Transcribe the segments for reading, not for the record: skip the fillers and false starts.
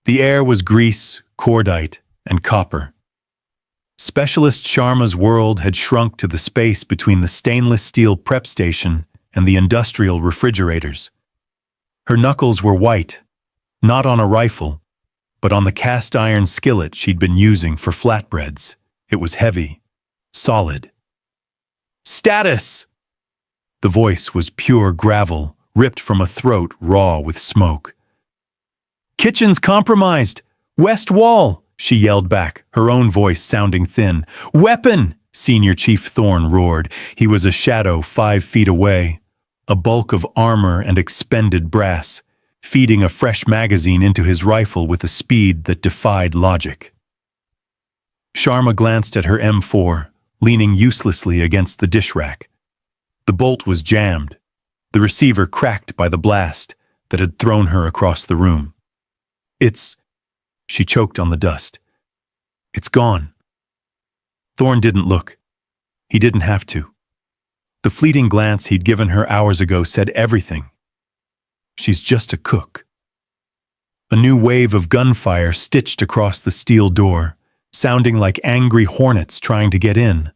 The air was grease, cordite, and copper. Specialist Sharma's world had shrunk to the space between the stainless steel prep station and the industrial refrigerators. Her knuckles were white, not on a rifle, but on the cast iron skillet she'd been using for flatbreads. It was heavy, solid. "Status!" The voice was pure gravel, ripped from a throat raw with smoke. "Kitchen's compromised! West wall!" she yelled back, her own voice sounding thin. "Weapon!" Senior Chief Thorne roared. He was a shadow 5 feet away, a bulk of armor and expended brass, feeding a fresh magazine into his rifle with a speed that defied logic. Sharma glanced at her M4, leaning uselessly against the dish rack. The bolt was jammed, the receiver cracked by the blast that had thrown her across the room. She choked on the dust. "It's gone." Thorne didn't look. He didn't have to. The fleeting glance he'd given her hours ago said everything. She's just a cook. A new wave of gunfire stitched across the steel door, sounding like angry hornets trying to get in.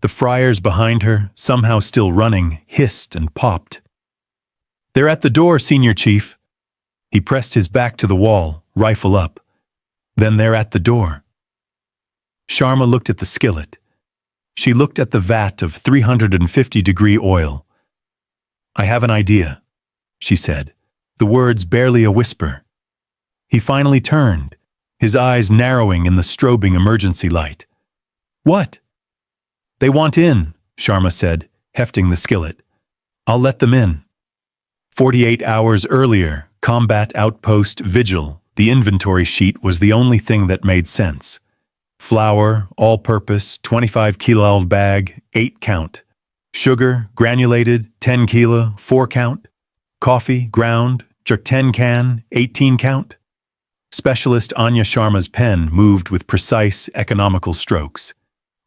The fryers behind her, somehow still running, hissed and popped. "They're at the door, Senior Chief." He pressed his back to the wall, rifle up. "Then they're at the door." Sharma looked at the skillet. She looked at the vat of 350-degree oil. "I have an idea," she said, the words barely a whisper. He finally turned, his eyes narrowing in the strobing emergency light. "What?" "They want in," Sharma said, hefting the skillet. "I'll let them in." 48 hours earlier, Combat Outpost Vigil, the inventory sheet was the only thing that made sense. Flour, all-purpose, 25 kilo bag, 8 count. Sugar, granulated, 10 kilo, 4 count. Coffee, ground, 10 can, 18 count. Specialist Anya Sharma's pen moved with precise, economical strokes.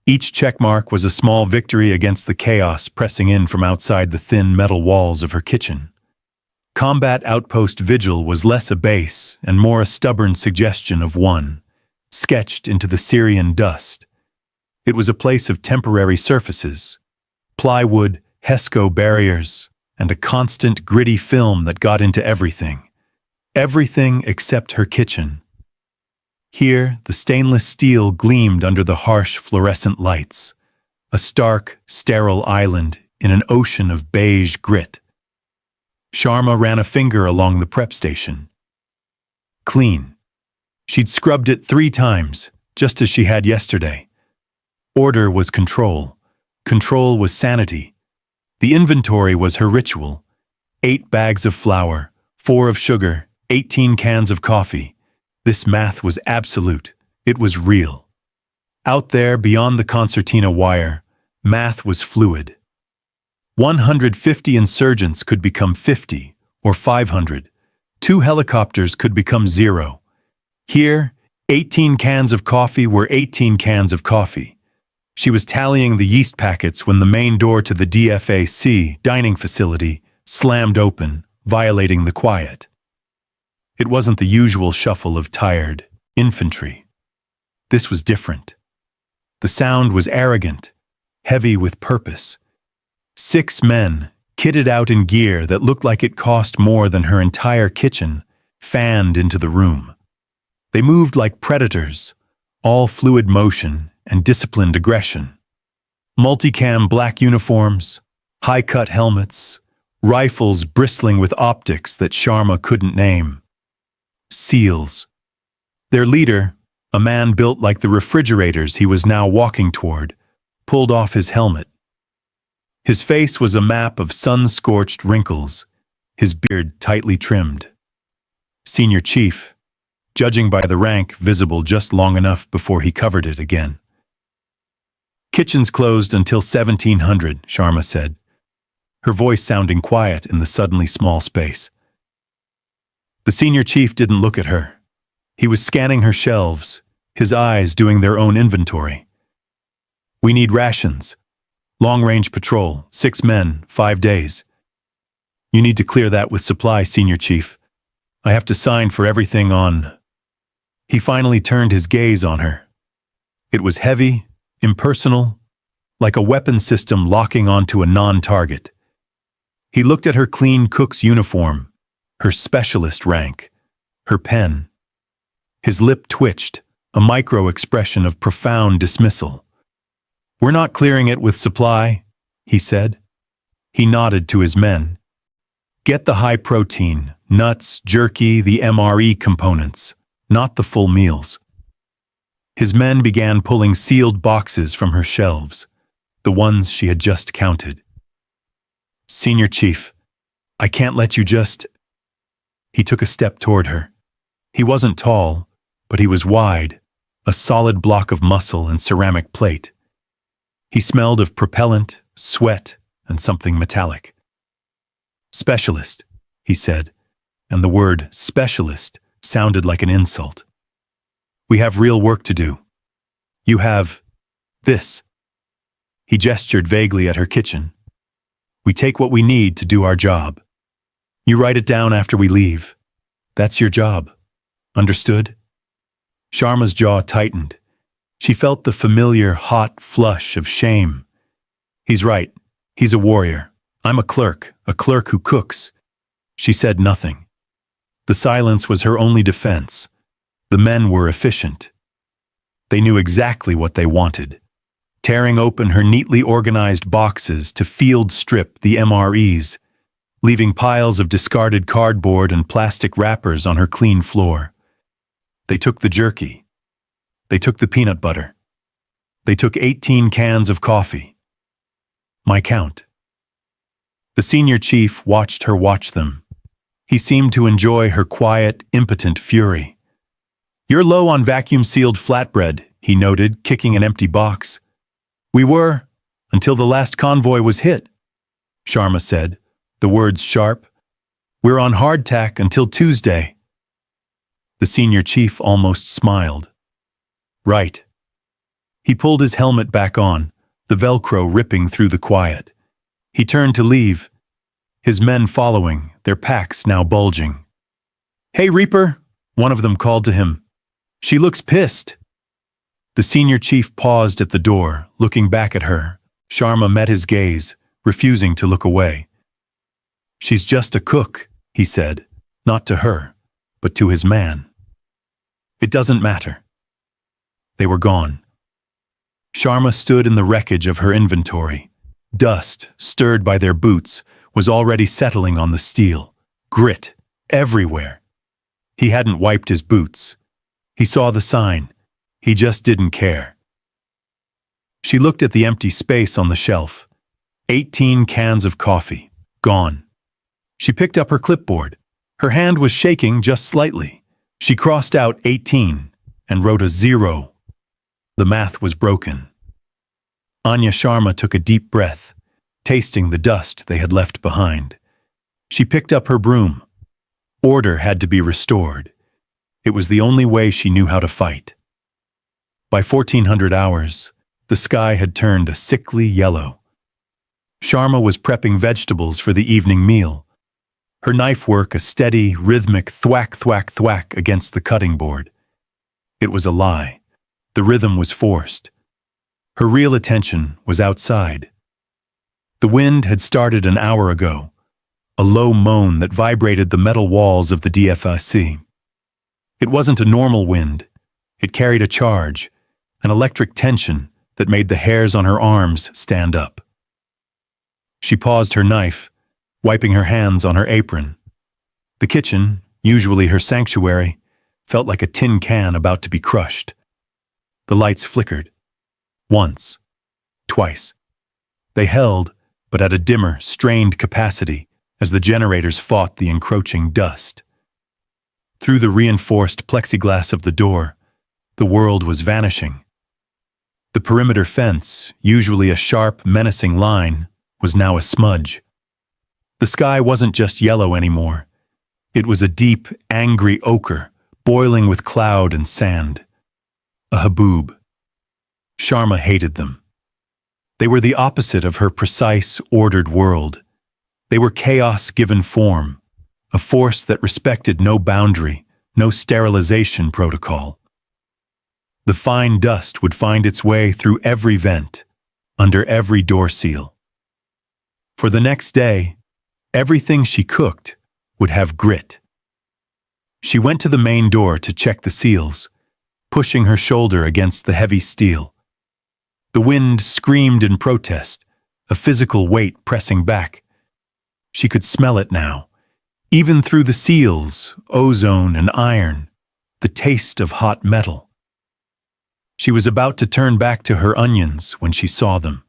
Each checkmark was a small victory against the chaos pressing in from outside the thin metal walls of her kitchen. Combat Outpost Vigil was less a base and more a stubborn suggestion of one, sketched into the Syrian dust. It was a place of temporary surfaces, plywood, HESCO barriers, and a constant gritty film that got into everything. Everything except her kitchen. Here, the stainless steel gleamed under the harsh fluorescent lights, a stark, sterile island in an ocean of beige grit. Sharma ran a finger along the prep station. Clean. She'd scrubbed it 3 times, just as she had yesterday. Order was control. Control was sanity. The inventory was her ritual. 8 bags of flour, 4 of sugar, 18 cans of coffee. This math was absolute. It was real. Out there, beyond the concertina wire, math was fluid. 150 insurgents could become 50 or 500. 2 helicopters could become 0. Here, 18 cans of coffee were 18 cans of coffee. She was tallying the yeast packets when the main door to the DFAC dining facility slammed open, violating the quiet. It wasn't the usual shuffle of tired infantry. This was different. The sound was arrogant, heavy with purpose. 6 men, kitted out in gear that looked like it cost more than her entire kitchen, fanned into the room. They moved like predators, all fluid motion and disciplined aggression. Multicam black uniforms, high-cut helmets, rifles bristling with optics that Sharma couldn't name. SEALs. Their leader, a man built like the refrigerators he was now walking toward, pulled off his helmet. His face was a map of sun-scorched wrinkles, his beard tightly trimmed. Senior Chief, judging by the rank visible just long enough before he covered it again. "Kitchen's closed until 1700, Sharma said, her voice sounding quiet in the suddenly small space. The Senior Chief didn't look at her. He was scanning her shelves, his eyes doing their own inventory. "We need rations. Long-range patrol, 6 men, 5 days. You need to clear that with supply, Senior Chief. I have to sign for everything on..." He finally turned his gaze on her. It was heavy, impersonal, like a weapon system locking onto a non-target. He looked at her clean cook's uniform, her specialist rank, her pen. His lip twitched, a micro-expression of profound dismissal. "We're not clearing it with supply," he said. He nodded to his men. "Get the high protein, nuts, jerky, the MRE components, not the full meals." His men began pulling sealed boxes from her shelves, the ones she had just counted. "Senior Chief, I can't let you just—" He took a step toward her. He wasn't tall, but he was wide, a solid block of muscle and ceramic plate. He smelled of propellant, sweat, and something metallic. "Specialist," he said, and the word specialist sounded like an insult. "We have real work to do. You have this." He gestured vaguely at her kitchen. "We take what we need to do our job. You write it down after we leave. That's your job. Understood?" Sharma's jaw tightened. She felt the familiar hot flush of shame. "He's right. He's a warrior. I'm a clerk who cooks." She said nothing. The silence was her only defense. The men were efficient. They knew exactly what they wanted, tearing open her neatly organized boxes to field strip the MREs, leaving piles of discarded cardboard and plastic wrappers on her clean floor. They took the jerky. They took the peanut butter. They took 18 cans of coffee. My count. The senior chief watched her watch them. He seemed to enjoy her quiet, impotent fury. "You're low on vacuum-sealed flatbread," he noted, kicking an empty box. "We were, until the last convoy was hit," Sharma said, the words sharp. "We're on hardtack until Tuesday." The senior chief almost smiled. "Right." He pulled his helmet back on, the Velcro ripping through the quiet. He turned to leave, his men following, their packs now bulging. "Hey, Reaper," one of them called to him. "She looks pissed." The senior chief paused at the door, looking back at her. Sharma met his gaze, refusing to look away. "She's just a cook," he said, not to her, but to his man. "It doesn't matter." They were gone. Sharma stood in the wreckage of her inventory. Dust, stirred by their boots, was already settling on the steel. Grit, everywhere. He hadn't wiped his boots. He saw the sign. He just didn't care. She looked at the empty space on the shelf. 18 cans of coffee. Gone. She picked up her clipboard. Her hand was shaking just slightly. She crossed out 18 and wrote a 0. The math was broken. Anya Sharma took a deep breath, tasting the dust they had left behind. She picked up her broom. Order had to be restored. It was the only way she knew how to fight. By 1400 hours, the sky had turned a sickly yellow. Sharma was prepping vegetables for the evening meal. Her knife work a steady, rhythmic thwack, thwack, thwack against the cutting board. It was a lie. The rhythm was forced. Her real attention was outside. The wind had started an hour ago, a low moan that vibrated the metal walls of the DFIC. It wasn't a normal wind. It carried a charge, an electric tension that made the hairs on her arms stand up. She paused her knife, wiping her hands on her apron. The kitchen, usually her sanctuary, felt like a tin can about to be crushed. The lights flickered. Once. Twice. They held, but at a dimmer, strained capacity as the generators fought the encroaching dust. Through the reinforced plexiglass of the door, the world was vanishing. The perimeter fence, usually a sharp, menacing line, was now a smudge. The sky wasn't just yellow anymore. It was a deep, angry ochre, boiling with cloud and sand. A haboob. Sharma hated them. They were the opposite of her precise, ordered world. They were chaos given form, a force that respected no boundary, no sterilization protocol. The fine dust would find its way through every vent, under every door seal. For the next day, everything she cooked would have grit. She went to the main door to check the seals, pushing her shoulder against the heavy steel. The wind screamed in protest, a physical weight pressing back. She could smell it now, even through the seals, ozone and iron, the taste of hot metal. She was about to turn back to her onions when she saw them.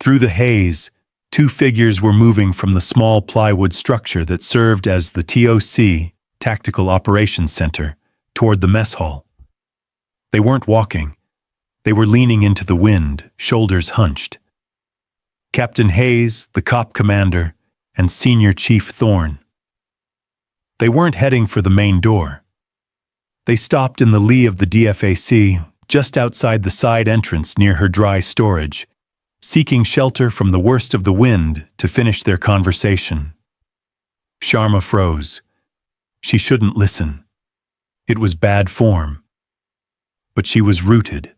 Through the haze, two figures were moving from the small plywood structure that served as the TOC, Tactical Operations Center, toward the mess hall. They weren't walking. They were leaning into the wind, shoulders hunched. Captain Hayes, the cop commander, and Senior Chief Thorne. They weren't heading for the main door. They stopped in the lee of the DFAC, just outside the side entrance near her dry storage, seeking shelter from the worst of the wind to finish their conversation. Sharma froze. She shouldn't listen. It was bad form. But she was rooted,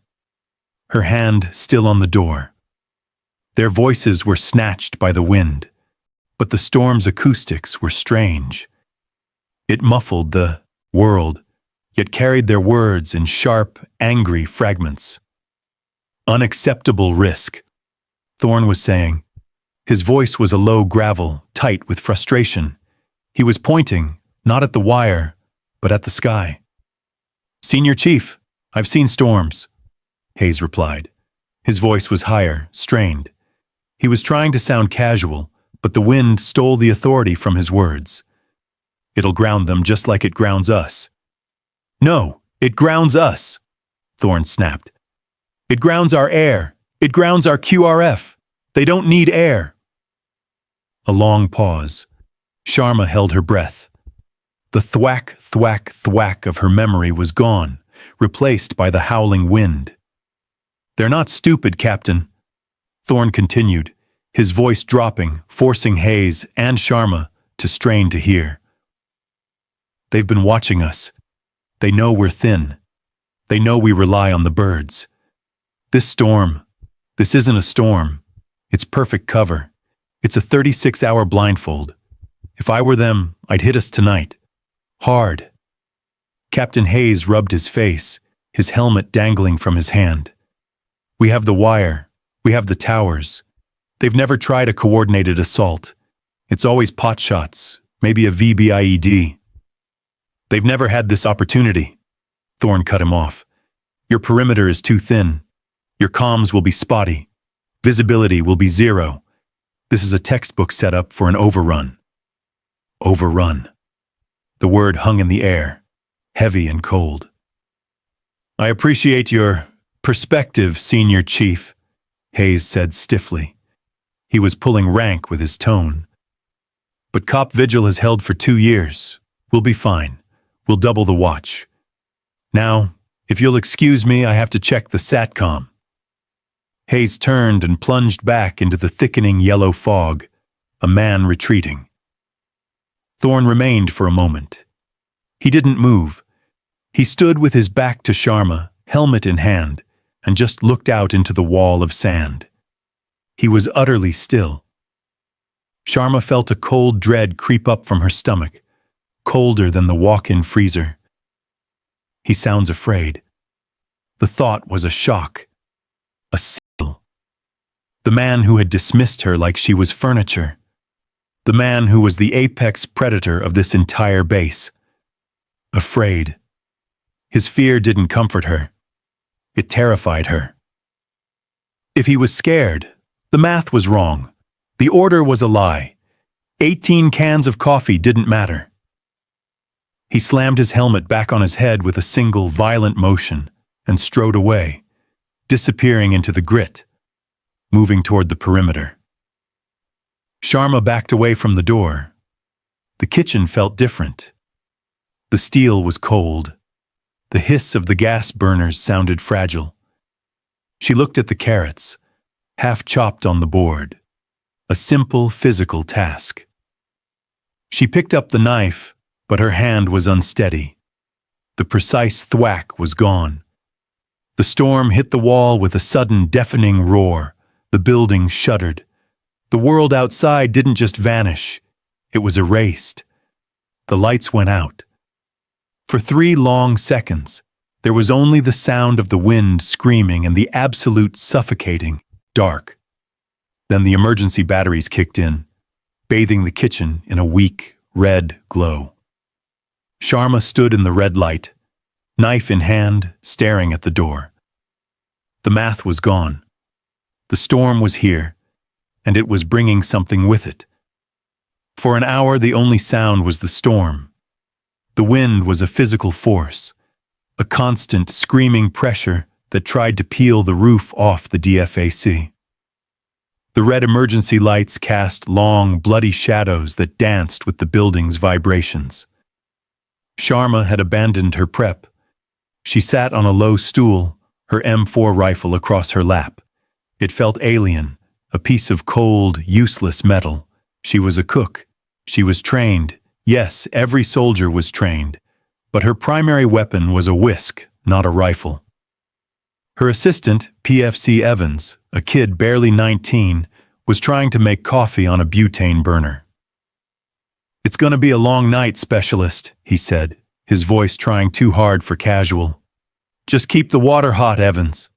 her hand still on the door. Their voices were snatched by the wind, but the storm's acoustics were strange. It muffled the world, yet carried their words in sharp, angry fragments. Unacceptable risk, Thorne was saying. His voice was a low gravel, tight with frustration. He was pointing, not at the wire, but at the sky. Senior Chief, I've seen storms, Hayes replied. His voice was higher, strained. He was trying to sound casual, but the wind stole the authority from his words. It'll ground them just like it grounds us. No, it grounds us, Thorne snapped. It grounds our air. It grounds our QRF. They don't need air. A long pause. Sharma held her breath. The thwack, thwack, thwack of her memory was gone, replaced by the howling wind. They're not stupid, Captain, Thorne continued, his voice dropping, forcing Hayes and Sharma to strain to hear. They've been watching us. They know we're thin. They know we rely on the birds. This isn't a storm. It's perfect cover. It's a 36-hour blindfold. If I were them, I'd hit us tonight. Hard. Captain Hayes rubbed his face, his helmet dangling from his hand. We have the wire. We have the towers. They've never tried a coordinated assault. It's always pot shots, maybe a VBIED. They've never had this opportunity. Thorne cut him off. Your perimeter is too thin. Your comms will be spotty. Visibility will be zero. This is a textbook setup for an overrun. Overrun. The word hung in the air, heavy and cold. I appreciate your perspective, Senior Chief, Hayes said stiffly. He was pulling rank with his tone. But Cop Vigil has held for 2 years. We'll be fine. We'll double the watch. Now, if you'll excuse me, I have to check the SATCOM. Hayes turned and plunged back into the thickening yellow fog, a man retreating. Thorne remained for a moment. He didn't move. He stood with his back to Sharma, helmet in hand, and just looked out into the wall of sand. He was utterly still. Sharma felt a cold dread creep up from her stomach, colder than the walk-in freezer. He sounds afraid. The thought was a shock, a seal. The man who had dismissed her like she was furniture. The man who was the apex predator of this entire base. Afraid. His fear didn't comfort her. It terrified her. If he was scared, the math was wrong. The order was a lie. 18 cans of coffee didn't matter. He slammed his helmet back on his head with a single violent motion and strode away, disappearing into the grit, moving toward the perimeter. Sharma backed away from the door. The kitchen felt different. The steel was cold. The hiss of the gas burners sounded fragile. She looked at the carrots, half chopped on the board. A simple physical task. She picked up the knife, but her hand was unsteady. The precise thwack was gone. The storm hit the wall with a sudden deafening roar. The building shuddered. The world outside didn't just vanish. It was erased. The lights went out. For 3 long seconds, there was only the sound of the wind screaming and the absolute suffocating dark. Then the emergency batteries kicked in, bathing the kitchen in a weak, red glow. Sharma stood in the red light, knife in hand, staring at the door. The math was gone. The storm was here, and it was bringing something with it. For an hour, the only sound was the storm. The wind was a physical force, a constant screaming pressure that tried to peel the roof off the DFAC. The red emergency lights cast long, bloody shadows that danced with the building's vibrations. Sharma had abandoned her prep. She sat on a low stool, her M4 rifle across her lap. It felt alien, a piece of cold, useless metal. She was a cook. She was trained. Yes, every soldier was trained. But her primary weapon was a whisk, not a rifle. Her assistant, PFC Evans, a kid barely 19, was trying to make coffee on a butane burner. "It's gonna be a long night, specialist," he said, his voice trying too hard for casual. "Just keep the water hot, Evans."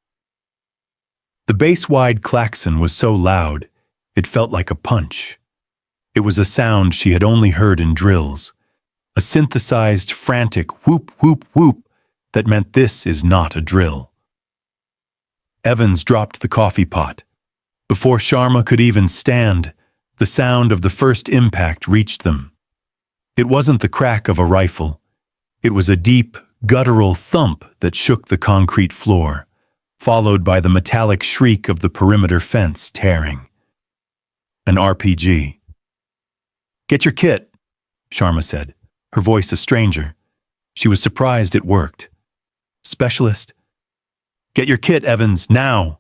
The base-wide klaxon was so loud, it felt like a punch. It was a sound she had only heard in drills, a synthesized, frantic whoop, whoop, whoop that meant this is not a drill. Evans dropped the coffee pot. Before Sharma could even stand, the sound of the first impact reached them. It wasn't the crack of a rifle. It was a deep, guttural thump that shook the concrete floor, followed by the metallic shriek of the perimeter fence tearing. An RPG. "Get your kit," Sharma said, her voice a stranger. She was surprised it worked. "Specialist?" "Get your kit, Evans, now!"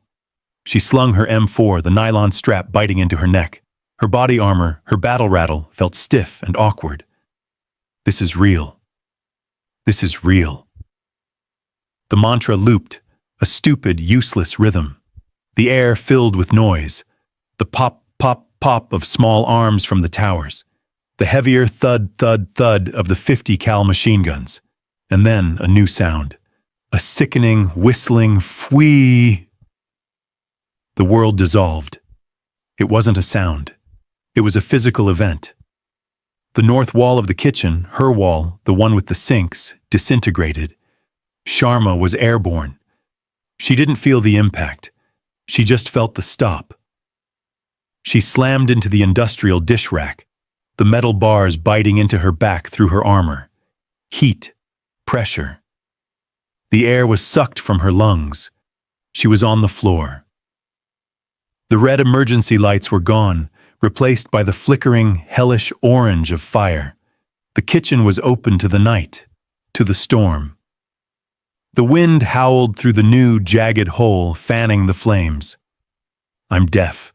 She slung her M4, the nylon strap biting into her neck. Her body armor, her battle rattle, felt stiff and awkward. This is real. This is real. The mantra looped, a stupid, useless rhythm. The air filled with noise. The pop, pop, pop of small arms from the towers. The heavier thud, thud, thud of the 50 cal machine guns. And then a new sound. A sickening, whistling fwee. The world dissolved. It wasn't a sound. It was a physical event. The north wall of the kitchen, her wall, the one with the sinks, disintegrated. Sharma was airborne. She didn't feel the impact. She just felt the stop. She slammed into the industrial dish rack, the metal bars biting into her back through her armor. Heat, pressure. The air was sucked from her lungs. She was on the floor. The red emergency lights were gone, replaced by the flickering, hellish orange of fire. The kitchen was open to the night, to the storm. The wind howled through the new, jagged hole, fanning the flames. "I'm deaf."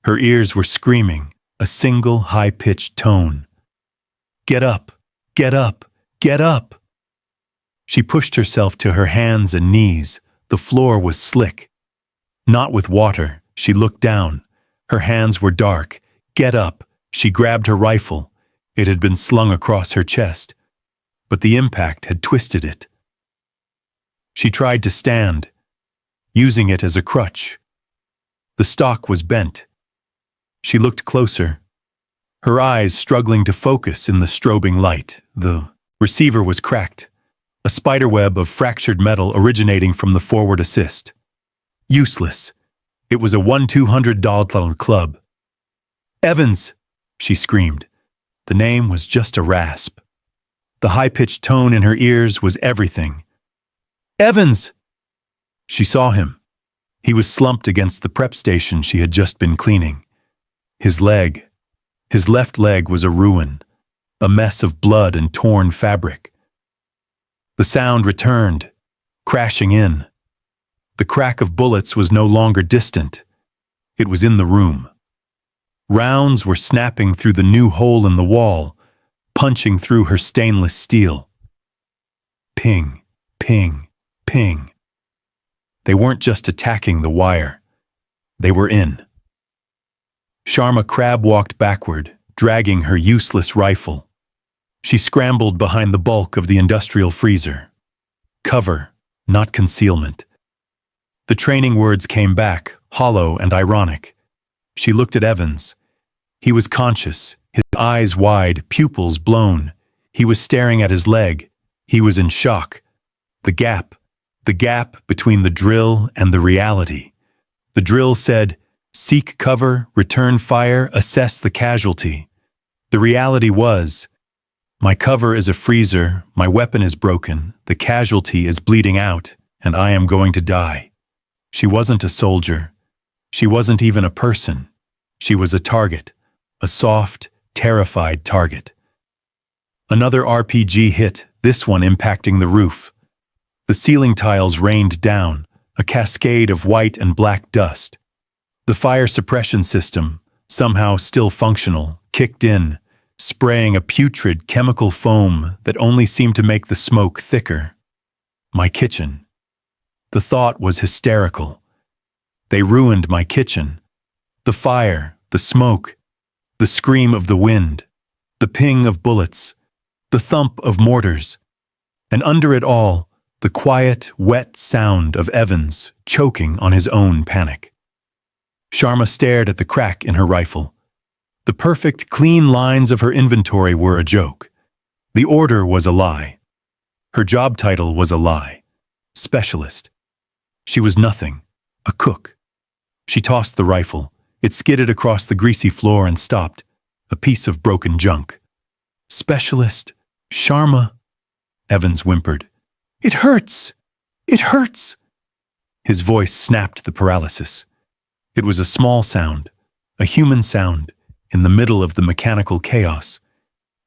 Her ears were screaming, a single high-pitched tone. "Get up! Get up! Get up!" She pushed herself to her hands and knees. The floor was slick. Not with water. She looked down. Her hands were dark. "Get up!" She grabbed her rifle. It had been slung across her chest, but the impact had twisted it. She tried to stand, using it as a crutch. The stock was bent. She looked closer, her eyes struggling to focus in the strobing light. The receiver was cracked, a spiderweb of fractured metal originating from the forward assist. Useless. It was a $1,200 club. "Evans!" she screamed. The name was just a rasp. The high-pitched tone in her ears was everything. "Evans!" She saw him. He was slumped against the prep station she had just been cleaning. His left leg was a ruin, a mess of blood and torn fabric. The sound returned, crashing in. The crack of bullets was no longer distant. It was in the room. Rounds were snapping through the new hole in the wall. punching through her stainless steel. Ping, ping, ping. They weren't just attacking the wire. They were in. Sharma crab walked backward, dragging her useless rifle. She scrambled behind the bulk of the industrial freezer. Cover, not concealment. The training words came back, hollow and ironic. She looked at Evans. He was conscious, his eyes wide, pupils blown. He was staring at his leg. He was in shock. The gap between the drill and the reality. The drill said, seek cover, return fire, assess the casualty. The reality was, my cover is a freezer, my weapon is broken, the casualty is bleeding out, and I am going to die. She wasn't a soldier. She wasn't even a person. She was a target, a soft, terrified target. Another RPG hit, this one impacting the roof. The ceiling tiles rained down, a cascade of white and black dust. The fire suppression system, somehow still functional, kicked in, spraying a putrid chemical foam that only seemed to make the smoke thicker. My kitchen. The thought was hysterical. They ruined my kitchen. The fire, the smoke, the scream of the wind, the ping of bullets, the thump of mortars, and under it all, the quiet, wet sound of Evans choking on his own panic. Sharma stared at the crack in her rifle. The perfect, clean lines of her inventory were a joke. The order was a lie. Her job title was a lie. Specialist. She was nothing. A cook. She tossed the rifle. It skidded across the greasy floor and stopped. A piece of broken junk. Specialist. Sharma. Evans whimpered. It hurts! It hurts! His voice snapped the paralysis. It was a small sound, a human sound, in the middle of the mechanical chaos.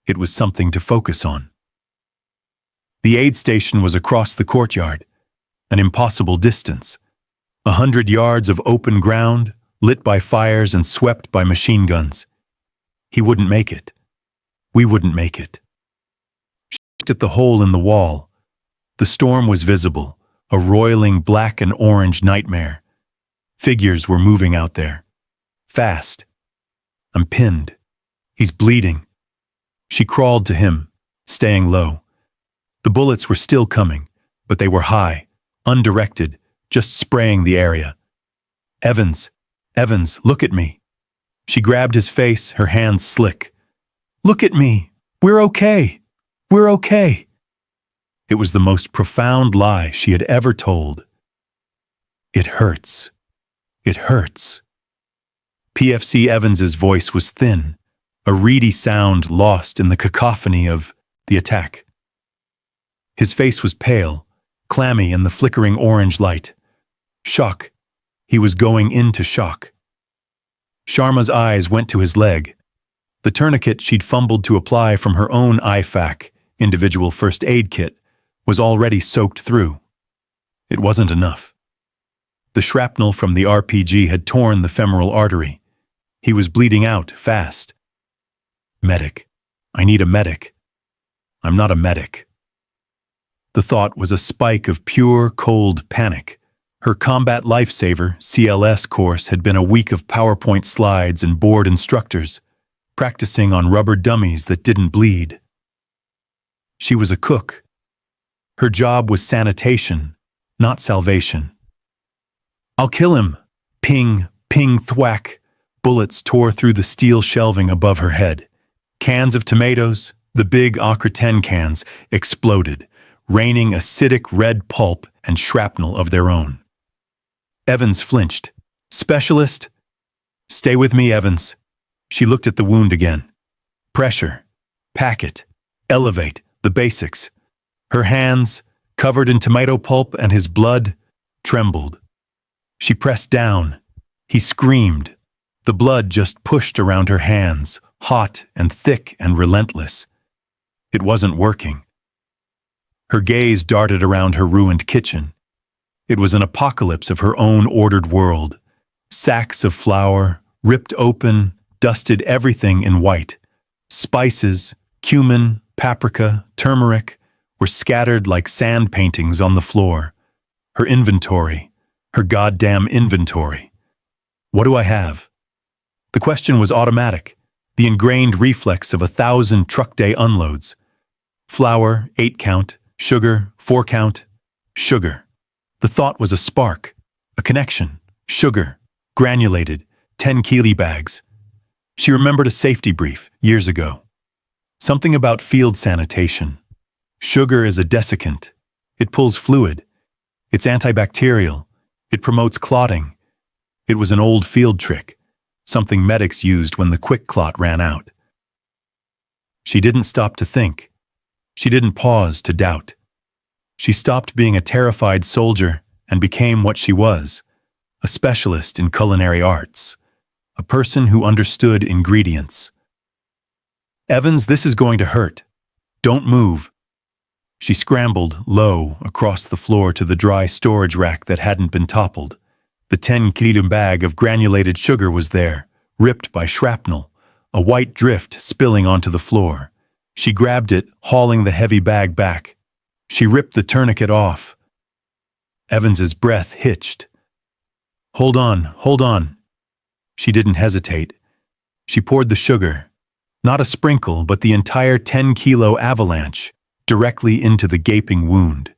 It was something to focus on. The aid station was across the courtyard, an impossible distance. 100 yards of open ground, lit by fires and swept by machine guns. He wouldn't make it. We wouldn't make it. She looked at the hole in the wall. The storm was visible, a roiling black and orange nightmare. Figures were moving out there. Fast. I'm pinned. He's bleeding. She crawled to him, staying low. The bullets were still coming, but they were high, undirected, just spraying the area. Evans, look at me. She grabbed his face, her hands slick. Look at me. We're okay. We're okay. It was the most profound lie she had ever told. It hurts. It hurts. PFC Evans's voice was thin, a reedy sound lost in the cacophony of the attack. His face was pale, clammy in the flickering orange light. Shock. He was going into shock. Sharma's eyes went to his leg. The tourniquet she'd fumbled to apply from her own IFAC, individual first aid kit, was already soaked through. It wasn't enough. The shrapnel from the RPG had torn the femoral artery. He was bleeding out fast. Medic. I need a medic. I'm not a medic. The thought was a spike of pure, cold panic. Her Combat Lifesaver, CLS course had been a week of PowerPoint slides and bored instructors, practicing on rubber dummies that didn't bleed. She was a cook. Her job was sanitation, not salvation. I'll kill him. Ping, ping, thwack. Bullets tore through the steel shelving above her head. Cans of tomatoes, the big Acre 10 cans, exploded, raining acidic red pulp and shrapnel of their own. Evans flinched. Specialist? Stay with me, Evans. She looked at the wound again. Pressure. Pack it. Elevate. The basics. Her hands, covered in tomato pulp and his blood, trembled. She pressed down. He screamed. The blood just pushed around her hands, hot and thick and relentless. It wasn't working. Her gaze darted around her ruined kitchen. It was an apocalypse of her own ordered world. Sacks of flour, ripped open, dusted everything in white. Spices, Cumin, paprika, turmeric were scattered like sand paintings on the floor. Her inventory, her goddamn inventory. What do I have? The question was automatic, the ingrained reflex of 1,000 truck day unloads. Flour, 8 count, sugar, 4 count, sugar. The thought was a spark, a connection, sugar, granulated, 10 kilo bags. She remembered a safety brief years ago. Something about field sanitation. Sugar is a desiccant. It pulls fluid. It's antibacterial. It promotes clotting. It was an old field trick, something medics used when the quick clot ran out. She didn't stop to think. She didn't pause to doubt. She stopped being a terrified soldier and became what she was, a specialist in culinary arts, a person who understood ingredients. Evans, this is going to hurt. Don't move. She scrambled low across the floor to the dry storage rack that hadn't been toppled. The 10-kilo bag of granulated sugar was there, ripped by shrapnel, a white drift spilling onto the floor. She grabbed it, hauling the heavy bag back. She ripped the tourniquet off. Evans's breath hitched. Hold on, hold on. She didn't hesitate. She poured the sugar, not a sprinkle, but the entire 10-kilo avalanche, directly into the gaping wound.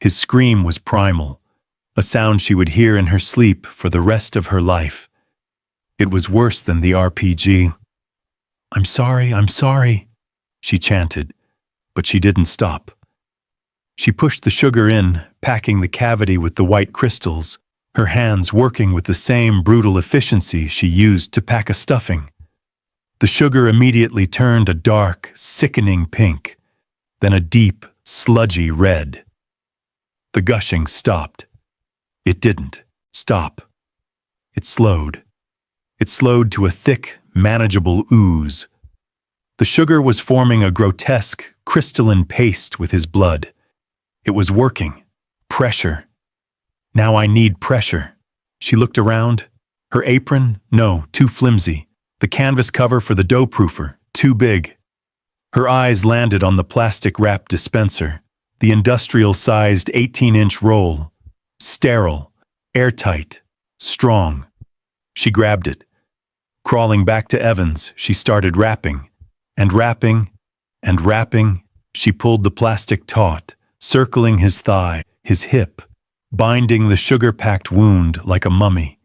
His scream was primal, a sound she would hear in her sleep for the rest of her life. It was worse than the RPG. I'm sorry, she chanted, but she didn't stop. She pushed the sugar in, packing the cavity with the white crystals, her hands working with the same brutal efficiency she used to pack a stuffing. The sugar immediately turned a dark, sickening pink, then a deep, sludgy red. The gushing stopped. It didn't stop. It slowed. It slowed to a thick, manageable ooze. The sugar was forming a grotesque, crystalline paste with his blood. It was working. Pressure. Now I need pressure. She looked around. Her apron? No, too flimsy. The canvas cover for the dough proofer? Too big. Her eyes landed on the plastic-wrapped dispenser, the industrial-sized 18-inch roll. Sterile, airtight, strong. She grabbed it. Crawling back to Evans, she started wrapping. And wrapping, and wrapping, she pulled the plastic taut, circling his thigh, his hip, binding the sugar-packed wound like a mummy.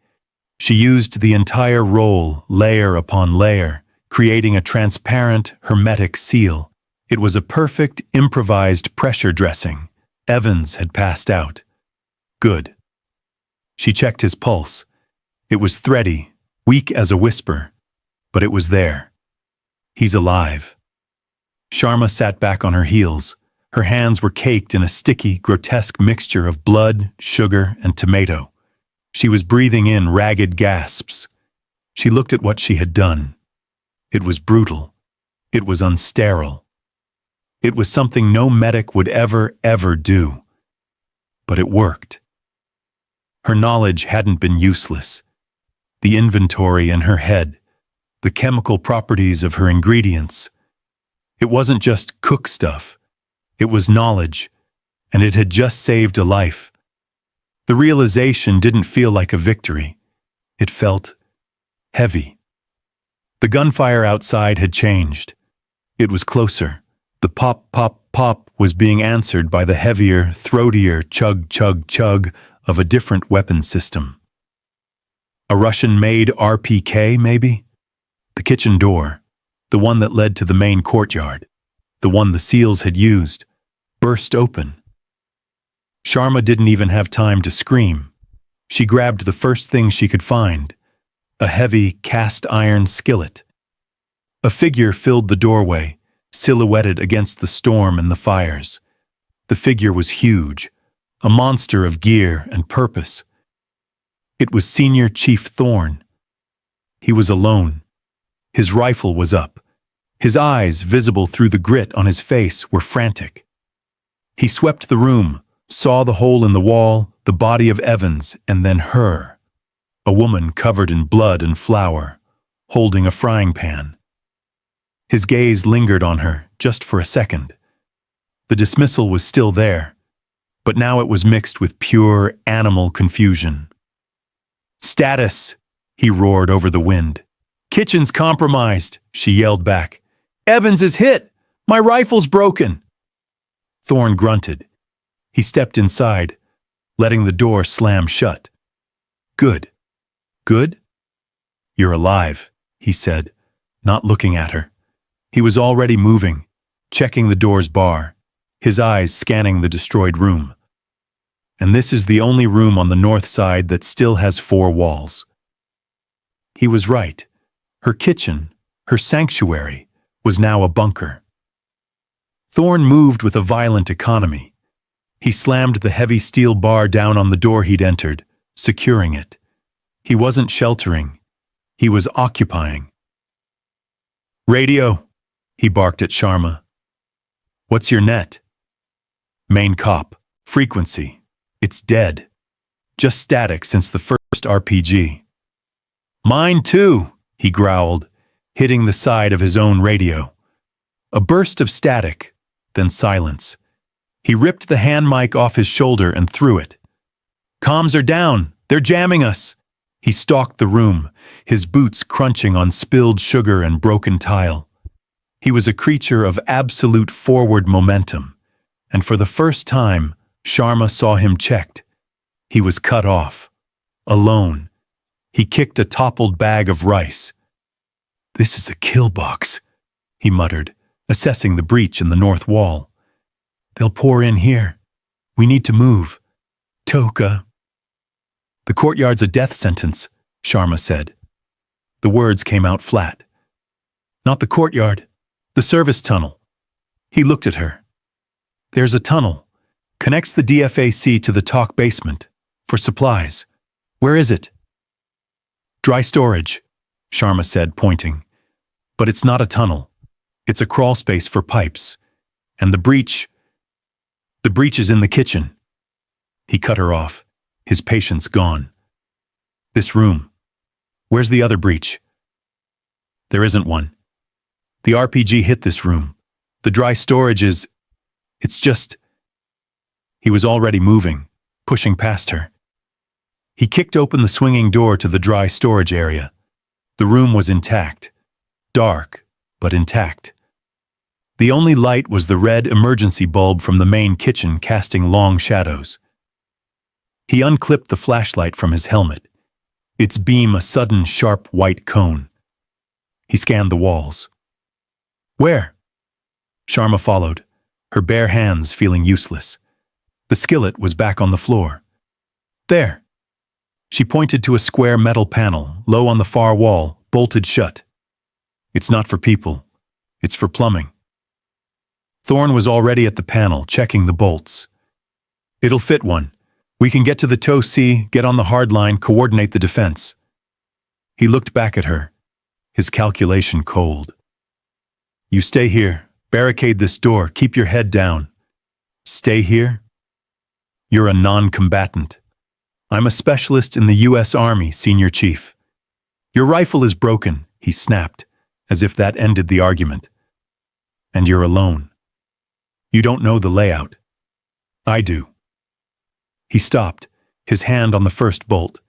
She used the entire roll, layer upon layer, creating a transparent, hermetic seal. It was a perfect, improvised pressure dressing. Evans had passed out. Good. She checked his pulse. It was thready, weak as a whisper, but it was there. He's alive. Sharma sat back on her heels. Her hands were caked in a sticky, grotesque mixture of blood, sugar, and tomato. She was breathing in ragged gasps. She looked at what she had done. It was brutal. It was unsterile. It was something no medic would ever do. But it worked. Her knowledge hadn't been useless. The inventory in her head, the chemical properties of her ingredients. It wasn't just cook stuff. It was knowledge, and it had just saved a life. The realization didn't feel like a victory. It felt heavy. The gunfire outside had changed. It was closer. The pop, pop, pop was being answered by the heavier, throatier chug, chug, chug of a different weapon system. A Russian-made RPK, maybe? The kitchen door, the one that led to the main courtyard, the one the SEALs had used, burst open. Sharma didn't even have time to scream. She grabbed the first thing she could find, a heavy cast-iron skillet. A figure filled the doorway, silhouetted against the storm and the fires. The figure was huge, a monster of gear and purpose. It was Senior Chief Thorne. He was alone. His rifle was up. His eyes, visible through the grit on his face, were frantic. He swept the room, saw the hole in the wall, the body of Evans, and then her, a woman covered in blood and flour, holding a frying pan. His gaze lingered on her, just for a second. The dismissal was still there, but now it was mixed with pure animal confusion. "Status!" he roared over the wind. "Kitchen's compromised," she yelled back. "Evans is hit! My rifle's broken!" Thorne grunted. He stepped inside, letting the door slam shut. "Good. Good? You're alive," he said, not looking at her. He was already moving, checking the door's bar, his eyes scanning the destroyed room. And this is the only room on the north side that still has 4 walls. He was right. Her kitchen, her sanctuary, was now a bunker. Thorne moved with a violent economy. He slammed the heavy steel bar down on the door he'd entered, securing it. He wasn't sheltering. He was occupying. "Radio," he barked at Sharma. "What's your net?" "Main cop. Frequency. It's dead. Just static since the first RPG." "Mine too," he growled, hitting the side of his own radio. A burst of static, then silence. He ripped the hand mic off his shoulder and threw it. "Comms are down. They're jamming us." He stalked the room, his boots crunching on spilled sugar and broken tile. He was a creature of absolute forward momentum, and for the first time, Sharma saw him checked. He was cut off. Alone. He kicked a toppled bag of rice. "This is a kill box," he muttered, assessing the breach in the north wall. "They'll pour in here. We need to move. Toka." "The courtyard's a death sentence," Sharma said. The words came out flat. "Not the courtyard. The service tunnel." He looked at her. "There's a tunnel. Connects the DFAC to the talk basement. For supplies. Where is it?" "Dry storage," Sharma said, pointing. "But it's not a tunnel. It's a crawl space for pipes. And the breach is in the kitchen." He cut her off, his patience gone. "This room. Where's the other breach?" "There isn't one. The RPG hit this room. The dry storage is... It's just..." He was already moving, pushing past her. He kicked open the swinging door to the dry storage area. The room was intact. Dark, but intact. The only light was the red emergency bulb from the main kitchen casting long shadows. He unclipped the flashlight from his helmet, its beam a sudden sharp white cone. He scanned the walls. "Where?" Sharma followed, her bare hands feeling useless. The skillet was back on the floor. "There." She pointed to a square metal panel, low on the far wall, bolted shut. "It's not for people. It's for plumbing." Thorne was already at the panel, checking the bolts. "It'll fit one. We can get to the tow C, get on the hard line, coordinate the defense." He looked back at her, his calculation cold. "You stay here. Barricade this door. Keep your head down." "Stay here?" "You're a non-combatant. I'm a specialist in the U.S. Army, Senior Chief." "Your rifle is broken," he snapped, as if that ended the argument. "And you're alone. You don't know the layout. I do." He stopped, his hand on the first bolt.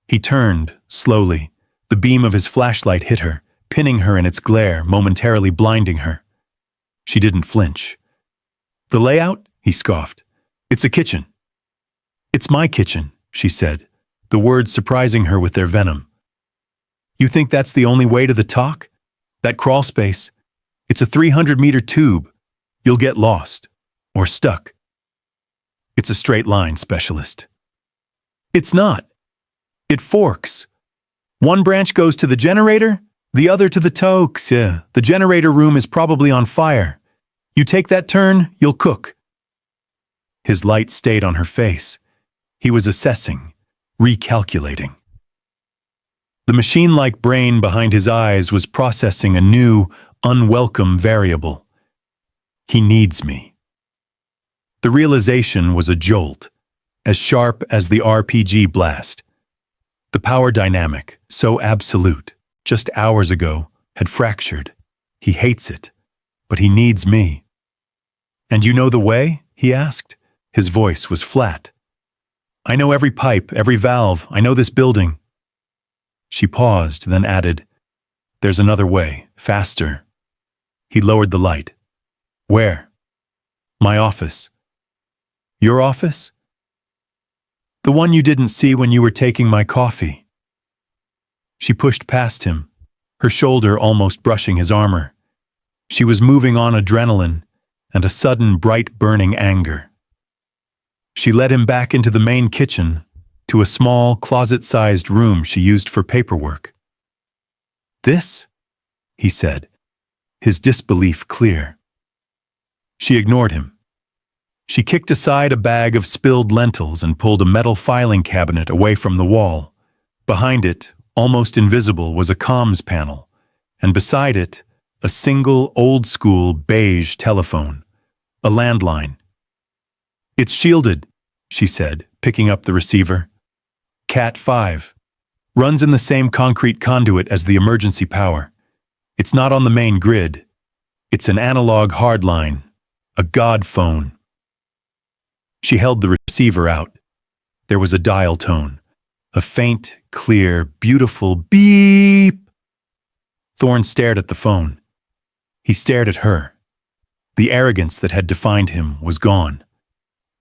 He turned, slowly. The beam of his flashlight hit her, pinning her in its glare, momentarily blinding her. She didn't flinch. "The layout?" he scoffed. "It's a kitchen." "It's my kitchen," she said, the words surprising her with their venom. "You think that's the only way to the talk? That crawl space? It's a 300-meter tube. You'll get lost. Or stuck." "It's a straight line, specialist." "It's not. It forks. One branch goes to the generator, the other to the toks. The generator room is probably on fire. You take that turn, you'll cook." His light stayed on her face. He was assessing, recalculating. The machine-like brain behind his eyes was processing a new, unwelcome variable. He needs me. The realization was a jolt, as sharp as the RPG blast. The power dynamic, so absolute, just hours ago, had fractured, He hates it, but he needs me. And you know the way? He asked. His voice was flat. I know every pipe, every valve. I know this building. She paused, then added, There's another way, faster. He lowered the light. Where? My office. Your office? The one you didn't see when you were taking my coffee. She pushed past him, her shoulder almost brushing his armor. She was moving on adrenaline and a sudden bright burning anger. She led him back into the main kitchen, to a small closet-sized room she used for paperwork. This? He said, his disbelief clear. She ignored him. She kicked aside a bag of spilled lentils and pulled a metal filing cabinet away from the wall. Behind it, almost invisible, was a comms panel, and beside it, a single old-school beige telephone, a landline. It's shielded, she said, picking up the receiver. Cat 5. Runs in the same concrete conduit as the emergency power. It's not on the main grid. It's an analog hardline, a God phone. She held the receiver out. There was a dial tone, a faint, clear, beautiful beep. Thorne stared at the phone. He stared at her. The arrogance that had defined him was gone,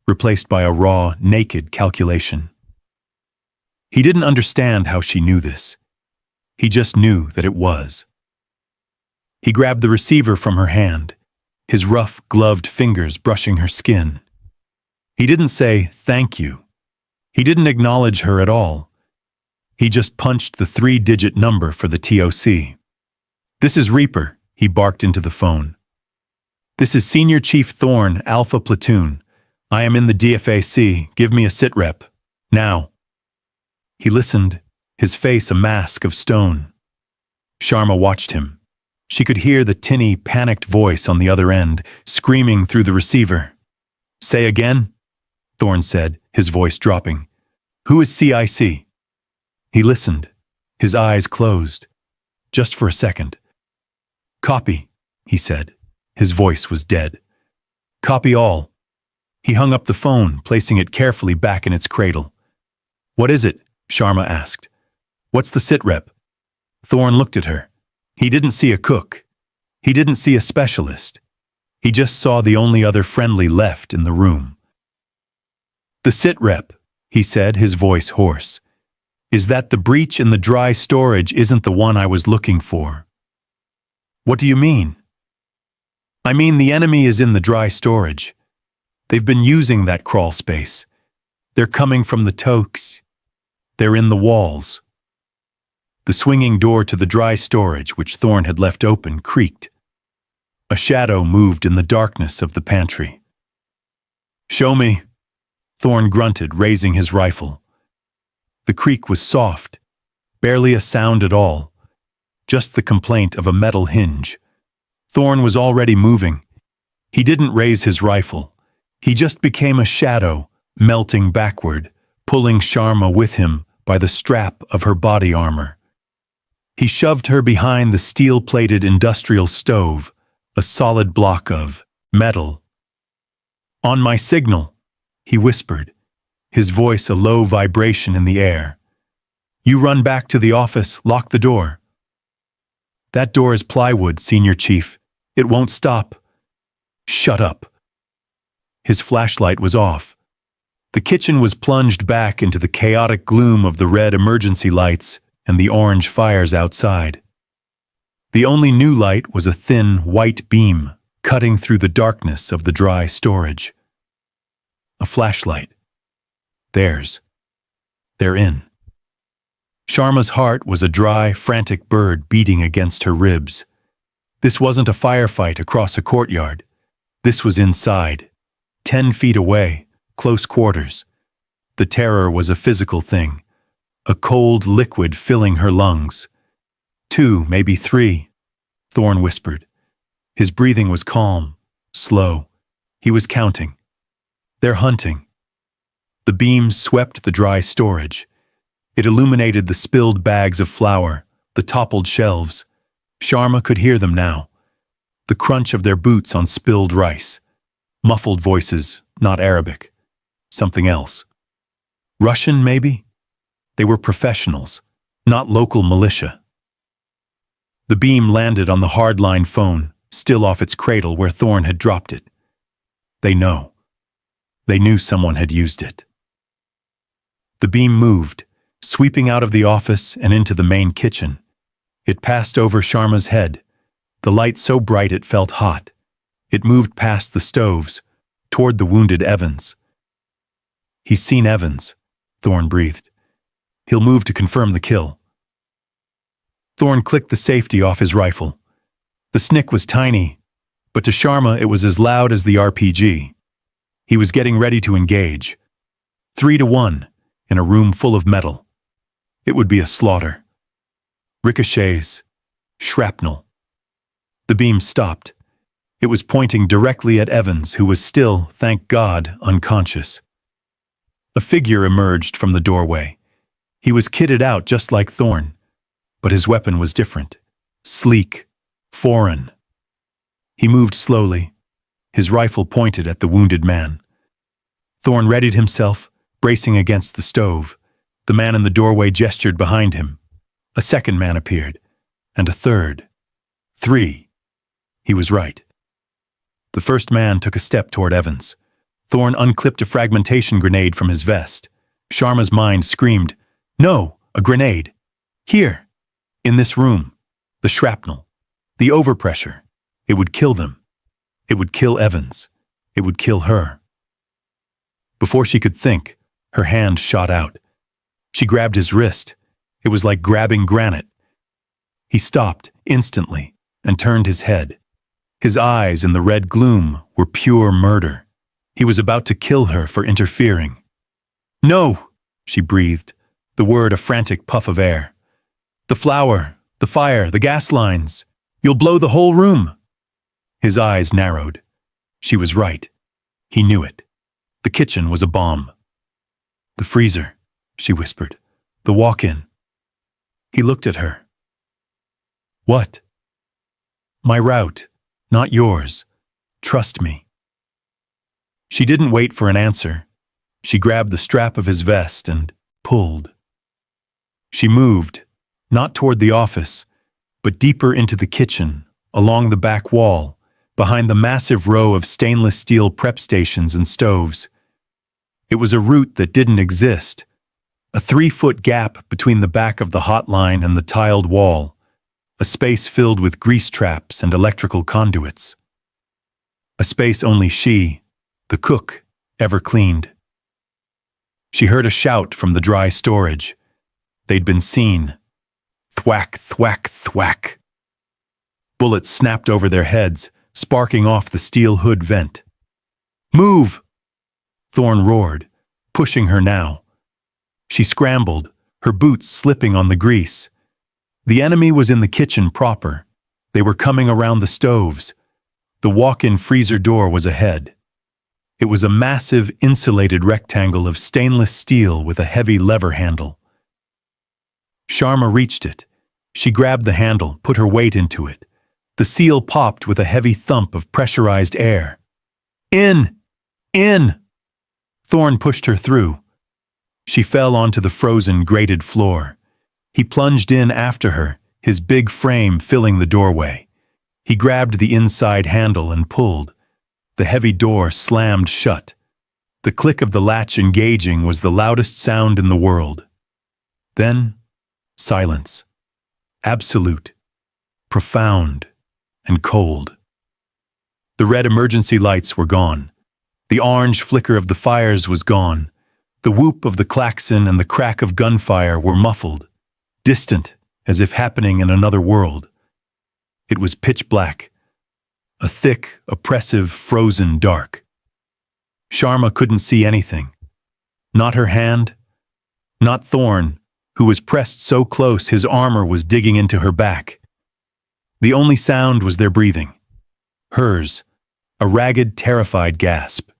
replaced by a raw, naked calculation. He didn't understand how she knew this. He just knew that it was. He grabbed the receiver from her hand, his rough, gloved fingers brushing her skin. He didn't say, thank you. He didn't acknowledge her at all. He just punched the 3-digit number for the TOC. This is Reaper, he barked into the phone. This is Senior Chief Thorne, Alpha Platoon. I am in the DFAC. Give me a sitrep. Now. He listened, his face a mask of stone. Sharma watched him. She could hear the tinny, panicked voice on the other end, screaming through the receiver. Say again? Thorne said, his voice dropping. Who is CIC? He listened, his eyes closed. Just for a second. Copy, he said. His voice was dead. Copy all. He hung up the phone, placing it carefully back in its cradle. What is it? Sharma asked. What's the sitrep? Thorne looked at her. He didn't see a cook. He didn't see a specialist. He just saw the only other friendly left in the room. The sitrep, he said, his voice hoarse. Is that the breach in the dry storage isn't the one I was looking for? What do you mean? I mean the enemy is in the dry storage. They've been using that crawl space. They're coming from the tokes. They're in the walls. The swinging door to the dry storage, which Thorne had left open, creaked. A shadow moved in the darkness of the pantry. Show me, Thorne grunted, raising his rifle. The creak was soft, barely a sound at all, just the complaint of a metal hinge. Thorne was already moving. He didn't raise his rifle. He just became a shadow, melting backward, pulling Sharma with him by the strap of her body armor. He shoved her behind the steel-plated industrial stove, a solid block of metal. On my signal, he whispered, his voice a low vibration in the air. You run back to the office, lock the door. That door is plywood, Senior Chief. It won't stop. Shut up. His flashlight was off. The kitchen was plunged back into the chaotic gloom of the red emergency lights and the orange fires outside. The only new light was a thin, white beam cutting through the darkness of the dry storage. A flashlight. Theirs. They're in. Sharma's heart was a dry, frantic bird beating against her ribs. This wasn't a firefight across a courtyard. This was inside, 10 feet away, close quarters. The terror was a physical thing, a cold liquid filling her lungs. 2, maybe 3, Thorne whispered. His breathing was calm, slow. He was counting. They're hunting. The beams swept the dry storage. It illuminated the spilled bags of flour, the toppled shelves. Sharma could hear them now, the crunch of their boots on spilled rice. Muffled voices, not Arabic. Something else. Russian, maybe? They were professionals, not local militia. The beam landed on the hardline phone, still off its cradle where Thorn had dropped it. They know. They knew someone had used it. The beam moved, sweeping out of the office and into the main kitchen. It passed over Sharma's head, the light so bright it felt hot. It moved past the stoves, toward the wounded Evans. He's seen Evans, Thorn breathed. He'll move to confirm the kill. Thorn clicked the safety off his rifle. The snick was tiny, but to Sharma it was as loud as the RPG. He was getting ready to engage. 3-1, in a room full of metal. It would be a slaughter. Ricochets. Shrapnel. The beam stopped. It was pointing directly at Evans, who was still, thank God, unconscious. A figure emerged from the doorway. He was kitted out just like Thorn, but his weapon was different. Sleek. Foreign. He moved slowly, his rifle pointed at the wounded man. Thorn readied himself, bracing against the stove. The man in the doorway gestured behind him. A second man appeared, and a third. 3. He was right. The first man took a step toward Evans. Thorn unclipped a fragmentation grenade from his vest. Sharma's mind screamed, "No, a grenade! Here! In this room! The shrapnel! The overpressure! It would kill them! It would kill Evans! It would kill her!" Before she could think, her hand shot out. She grabbed his wrist. It was like grabbing granite. He stopped instantly and turned his head. His eyes in the red gloom were pure murder. He was about to kill her for interfering. "No!" she breathed, the word a frantic puff of air. "The flour, the fire, the gas lines. You'll blow the whole room." His eyes narrowed. She was right. He knew it. The kitchen was a bomb. "The freezer," she whispered. "The walk-in." He looked at her. "What?" "My route, not yours. Trust me." She didn't wait for an answer. She grabbed the strap of his vest and pulled. She moved, not toward the office, but deeper into the kitchen, along the back wall, behind the massive row of stainless steel prep stations and stoves. It was a route that didn't exist, a 3-foot gap between the back of the hotline and the tiled wall, a space filled with grease traps and electrical conduits. A space only she, the cook, ever cleaned. She heard a shout from the dry storage. They'd been seen. Thwack, thwack, thwack. Bullets snapped over their heads, sparking off the steel hood vent. "Move!" Thorn roared, pushing her now. She scrambled, her boots slipping on the grease. The enemy was in the kitchen proper. They were coming around the stoves. The walk-in freezer door was ahead. It was a massive, insulated rectangle of stainless steel with a heavy lever handle. Sharma reached it. She grabbed the handle, put her weight into it. The seal popped with a heavy thump of pressurized air. "In! In!" Thorn pushed her through. She fell onto the frozen, grated floor. He plunged in after her, his big frame filling the doorway. He grabbed the inside handle and pulled. The heavy door slammed shut. The click of the latch engaging was the loudest sound in the world. Then, silence. Absolute, profound, and cold. The red emergency lights were gone. The orange flicker of the fires was gone. The whoop of the klaxon and the crack of gunfire were muffled, distant, as if happening in another world. It was pitch black, a thick, oppressive, frozen dark. Sharma couldn't see anything. Not her hand, not Thorn, who was pressed so close his armor was digging into her back. The only sound was their breathing. Hers, a ragged, terrified gasp.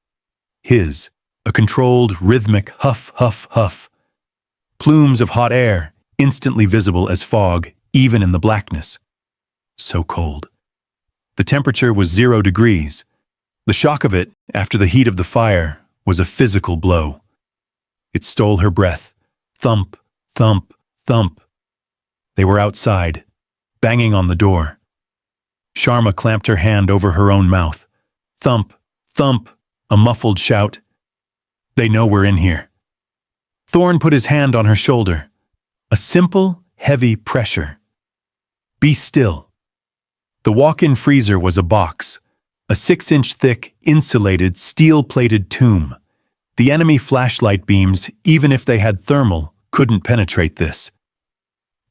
His, a controlled, rhythmic huff, huff, huff. Plumes of hot air, instantly visible as fog, even in the blackness. So cold. The temperature was 0 degrees. The shock of it, after the heat of the fire, was a physical blow. It stole her breath. Thump, thump, thump. They were outside, banging on the door. Sharma clamped her hand over her own mouth. Thump, thump, a muffled shout. They know we're in here. Thorn put his hand on her shoulder. A simple, heavy pressure. Be still. The walk-in freezer was a box, a 6-inch thick, insulated, steel-plated tomb. The enemy flashlight beams, even if they had thermal, couldn't penetrate this.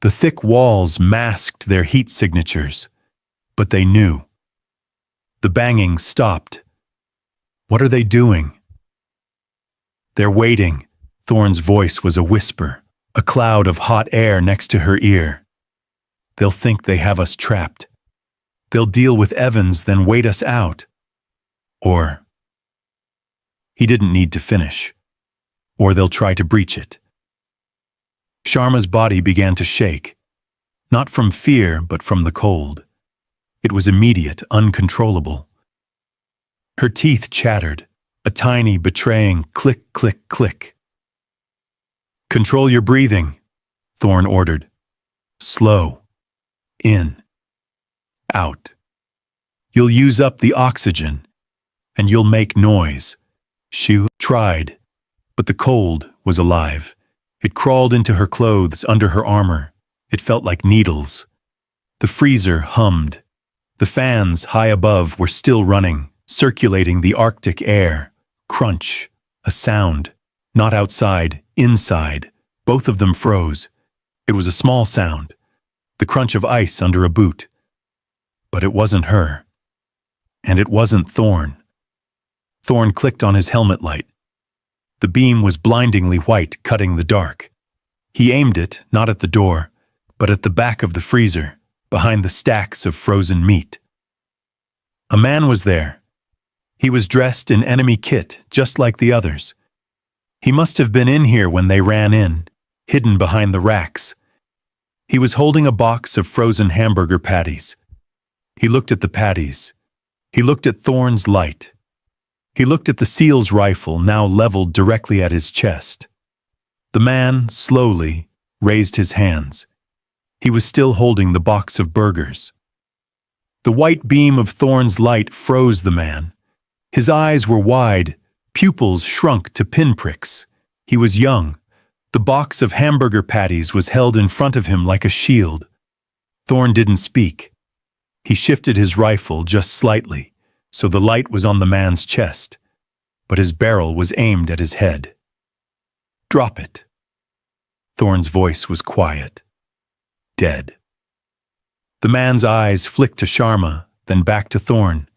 The thick walls masked their heat signatures, but they knew. The banging stopped. What are they doing? They're waiting. Thorn's voice was a whisper, a cloud of hot air next to her ear. They'll think they have us trapped. They'll deal with Evans, then wait us out. Or he didn't need to finish. Or they'll try to breach it. Sharma's body began to shake, not from fear, but from the cold. It was immediate, uncontrollable. Her teeth chattered, a tiny, betraying click, click, click. Control your breathing, Thorn ordered. Slow. In. Out. You'll use up the oxygen, and you'll make noise. She tried, but the cold was alive. It crawled into her clothes, under her armor. It felt like needles. The freezer hummed. The fans high above were still running, circulating the Arctic air. Crunch. A sound. Not outside, inside. Both of them froze. It was a small sound. The crunch of ice under a boot. But it wasn't her. And it wasn't Thorn. Thorn clicked on his helmet light. The beam was blindingly white, cutting the dark. He aimed it, not at the door, but at the back of the freezer, behind the stacks of frozen meat. A man was there. He was dressed in enemy kit, just like the others. He must have been in here when they ran in, hidden behind the racks. He was holding a box of frozen hamburger patties. He looked at the patties. He looked at Thorn's light. He looked at the SEAL's rifle, now leveled directly at his chest. The man, slowly, raised his hands. He was still holding the box of burgers. The white beam of Thorn's light froze the man. His eyes were wide, pupils shrunk to pinpricks. He was young. The box of hamburger patties was held in front of him like a shield. Thorn didn't speak. He shifted his rifle just slightly, so the light was on the man's chest, but his barrel was aimed at his head. Drop it. Thorn's voice was quiet. Dead. The man's eyes flicked to Sharma, then back to Thorn.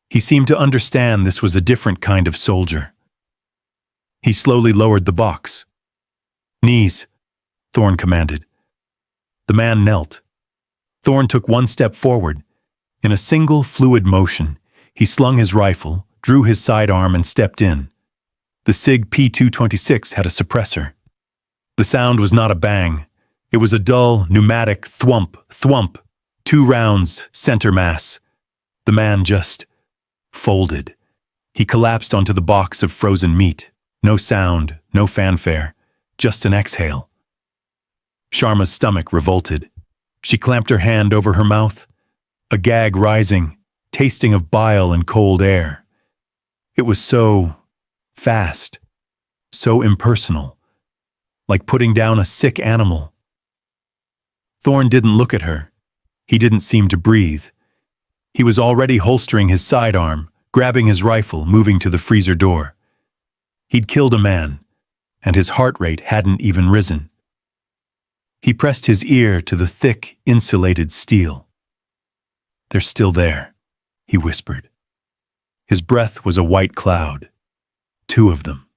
He seemed to understand this was a different kind of soldier. He slowly lowered the box. Knees, Thorn commanded. The man knelt. Thorn took one step forward. In a single, fluid motion, he slung his rifle, drew his sidearm, and stepped in. The SIG P226 had a suppressor. The sound was not a bang. It was a dull, pneumatic thwump, thwump. 2 rounds, center mass. The man just folded. He collapsed onto the box of frozen meat. No sound, no fanfare, just an exhale. Sharma's stomach revolted. She clamped her hand over her mouth, a gag rising, tasting of bile and cold air. It was so fast, so impersonal, like putting down a sick animal. Thorn didn't look at her. He didn't seem to breathe. He was already holstering his sidearm, grabbing his rifle, moving to the freezer door. He'd killed a man, and his heart rate hadn't even risen. He pressed his ear to the thick, insulated steel. They're still there, he whispered. His breath was a white cloud. 2 of them.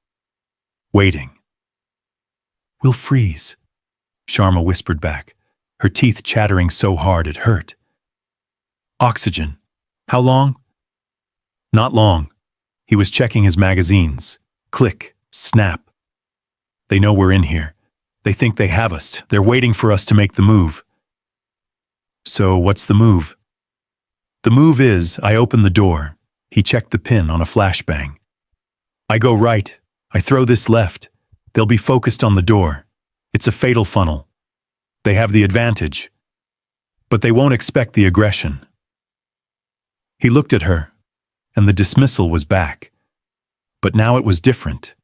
Waiting. We'll freeze, Sharma whispered back, her teeth chattering so hard it hurt. Oxygen. How long? Not long. He was checking his magazines. Click, snap. They know we're in here. They think they have us. They're waiting for us to make the move. So what's the move? The move is, I open the door. He checked the pin on a flashbang. I go right. I throw this left. They'll be focused on the door. It's a fatal funnel. They have the advantage. But they won't expect the aggression. He looked at her, and the dismissal was back. But now it was different.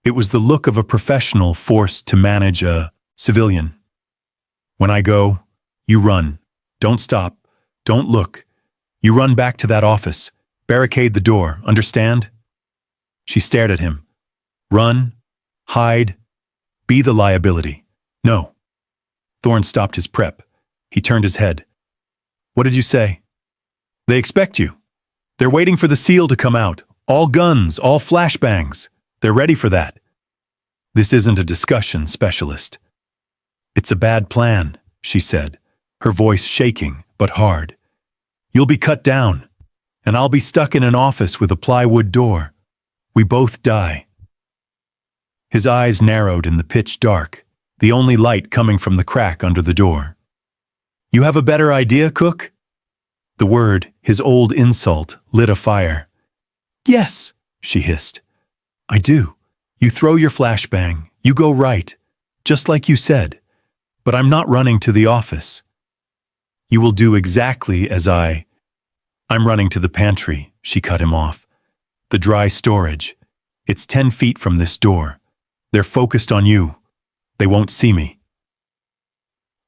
It was the look of a professional forced to manage a civilian. When I go, you run. Don't stop. Don't look. You run back to that office. Barricade the door, understand? She stared at him. Run. Hide. Be the liability. No. Thorne stopped his prep. He turned his head. What did you say? They expect you. They're waiting for the seal to come out. All guns, all flashbangs. They're ready for that. This isn't a discussion, specialist. It's a bad plan, she said, her voice shaking but hard. You'll be cut down, and I'll be stuck in an office with a plywood door. We both die. His eyes narrowed in the pitch dark, the only light coming from the crack under the door. You have a better idea, Cook? The word, his old insult, lit a fire. Yes, she hissed. I do. You throw your flashbang. You go right, just like you said. But I'm not running to the office. You will do exactly as I'm running to the pantry, she cut him off. The dry storage. It's 10 feet from this door. They're focused on you. They won't see me.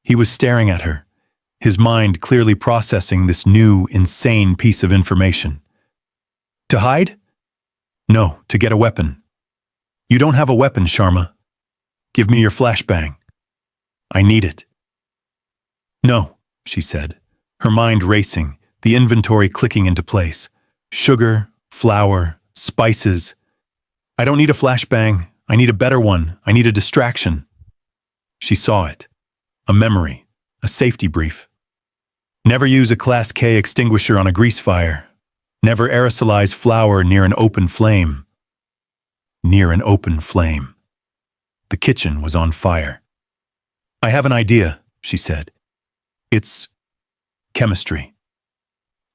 He was staring at her, his mind clearly processing this new, insane piece of information. To hide? No, to get a weapon. You don't have a weapon, Sharma. Give me your flashbang. I need it. No, she said, her mind racing, the inventory clicking into place. Sugar, flour, spices. I don't need a flashbang. I need a better one. I need a distraction. She saw it. A memory. A safety brief. Never use a Class K extinguisher on a grease fire. Never aerosolize flour near an open flame. Near an open flame. The kitchen was on fire. I have an idea, she said. It's chemistry.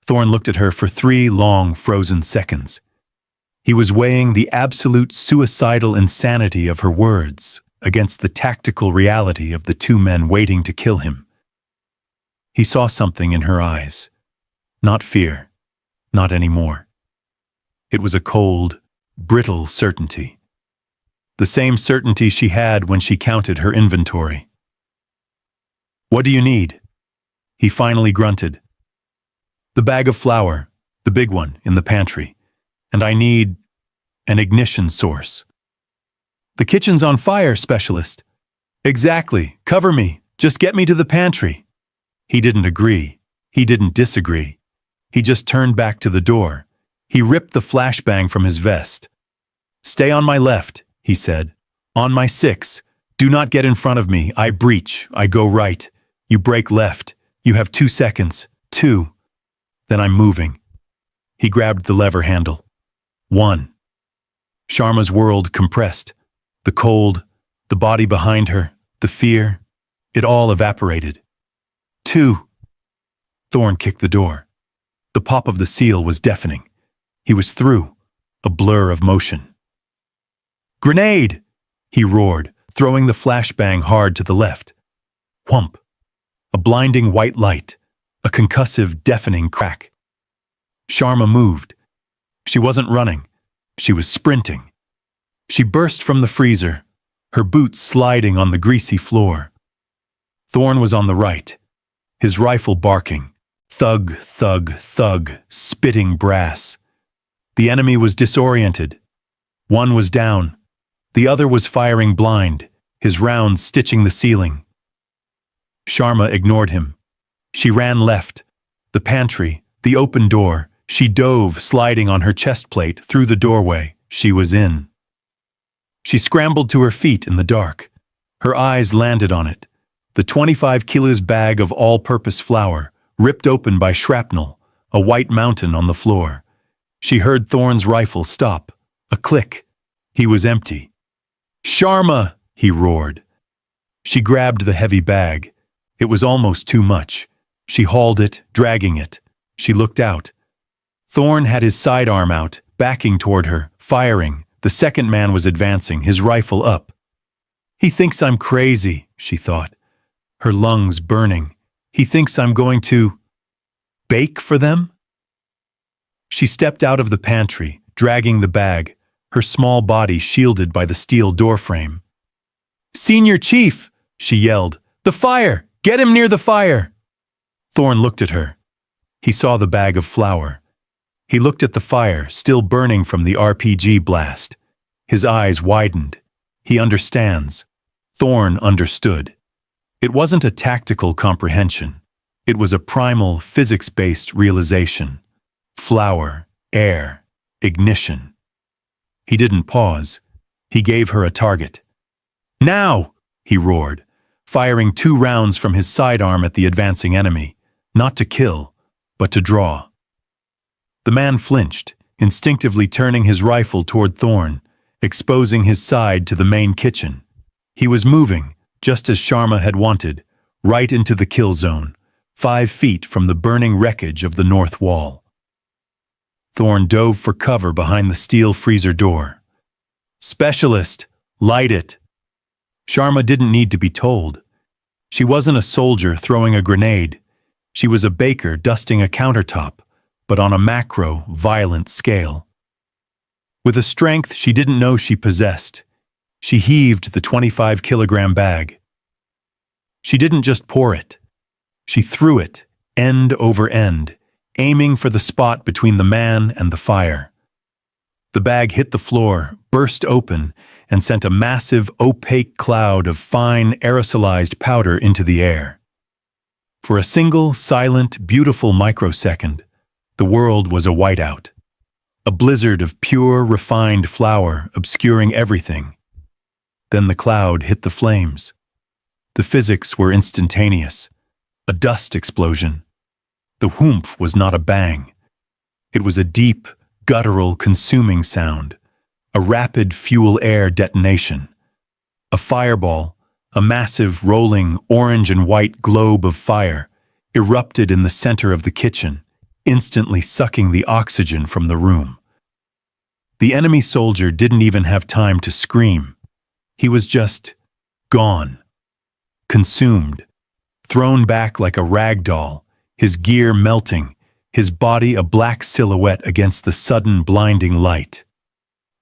Thorne looked at her for 3 long, frozen seconds. He was weighing the absolute suicidal insanity of her words against the tactical reality of the 2 men waiting to kill him. He saw something in her eyes. Not fear. Not anymore. It was a cold, brittle certainty. The same certainty she had when she counted her inventory. What do you need? He finally grunted. The bag of flour, the big one in the pantry. And I need an ignition source. The kitchen's on fire, specialist. Exactly. Cover me. Just get me to the pantry. He didn't agree. He didn't disagree. He just turned back to the door. He ripped the flashbang from his vest. Stay on my left, he said. On my 6. Do not get in front of me. I breach. I go right. You break left. You have 2 seconds. 2. Then I'm moving. He grabbed the lever handle. 1. Sharma's world compressed. The cold, the body behind her, the fear, it all evaporated. 2. Thorne kicked the door. The pop of the seal was deafening. He was through, a blur of motion. Grenade! He roared, throwing the flashbang hard to the left. Whump! A blinding white light, a concussive, deafening crack. Sharma moved. She wasn't running. She was sprinting. She burst from the freezer, her boots sliding on the greasy floor. Thorne was on the right, his rifle barking. Thug, thug, thug, spitting brass. The enemy was disoriented. One was down. The other was firing blind, his rounds stitching the ceiling. Sharma ignored him. She ran left. The pantry, the open door. She dove, sliding on her chest plate, through the doorway. She was in. She scrambled to her feet in the dark. Her eyes landed on it. The 25 kilos bag of all-purpose flour, ripped open by shrapnel, a white mountain on the floor. She heard Thorne's rifle stop. A click. He was empty. Sharma! He roared. She grabbed the heavy bag. It was almost too much. She hauled it, dragging it. She looked out. Thorn had his sidearm out, backing toward her, firing. The second man was advancing, his rifle up. He thinks I'm crazy, she thought, her lungs burning. He thinks I'm going to bake for them? She stepped out of the pantry, dragging the bag, her small body shielded by the steel doorframe. "Senior Chief!" she yelled. "The fire! Get him near the fire!" Thorn looked at her. He saw the bag of flour. He looked at the fire, still burning from the RPG blast. His eyes widened. He understands. Thorn understood. It wasn't a tactical comprehension. It was a primal, physics-based realization. Flour, air, ignition. He didn't pause. He gave her a target. "Now!" he roared, firing 2 rounds from his sidearm at the advancing enemy, not to kill, but to draw. The man flinched, instinctively turning his rifle toward Thorn, exposing his side to the main kitchen. He was moving, just as Sharma had wanted, right into the kill zone, 5 feet from the burning wreckage of the north wall. Thorn dove for cover behind the steel freezer door. "Specialist, light it!" Sharma didn't need to be told. She wasn't a soldier throwing a grenade. She was a baker dusting a countertop, but on a macro, violent scale. With a strength she didn't know she possessed, she heaved the 25-kilogram bag. She didn't just pour it. She threw it, end over end, aiming for the spot between the man and the fire. The bag hit the floor, burst open, and sent a massive, opaque cloud of fine, aerosolized powder into the air. For a single, silent, beautiful microsecond, the world was a whiteout. A blizzard of pure, refined flour obscuring everything. Then the cloud hit the flames. The physics were instantaneous. A dust explosion. The whoomph was not a bang. It was a deep, guttural, consuming sound. A rapid fuel-air detonation. A fireball, a massive, rolling, orange and white globe of fire, erupted in the center of the kitchen, instantly sucking the oxygen from the room. The enemy soldier didn't even have time to scream. He was just gone. Consumed. Thrown back like a rag doll, his gear melting, his body a black silhouette against the sudden blinding light.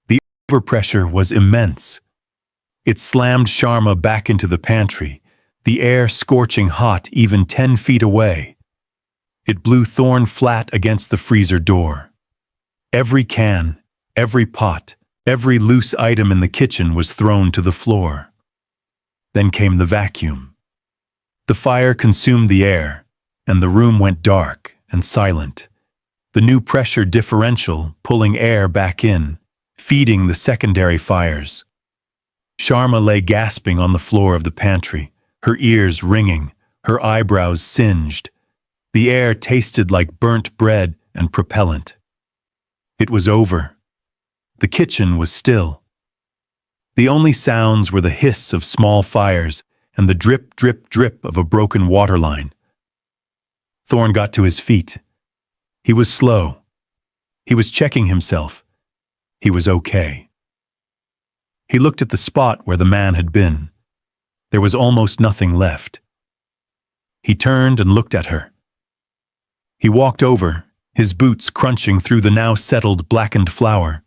The overpressure was immense. It slammed Sharma back into the pantry, the air scorching hot even 10 feet away. It blew Thorn flat against the freezer door. Every can, every pot, every loose item in the kitchen was thrown to the floor. Then came the vacuum. The fire consumed the air, and the room went dark and silent. The new pressure differential pulling air back in, feeding the secondary fires. Sharma lay gasping on the floor of the pantry, her ears ringing, her eyebrows singed. The air tasted like burnt bread and propellant. It was over. The kitchen was still. The only sounds were the hiss of small fires and the drip, drip, drip of a broken water line. Thorn got to his feet. He was slow. He was checking himself. He was okay. He looked at the spot where the man had been. There was almost nothing left. He turned and looked at her. He walked over, his boots crunching through the now settled blackened flour.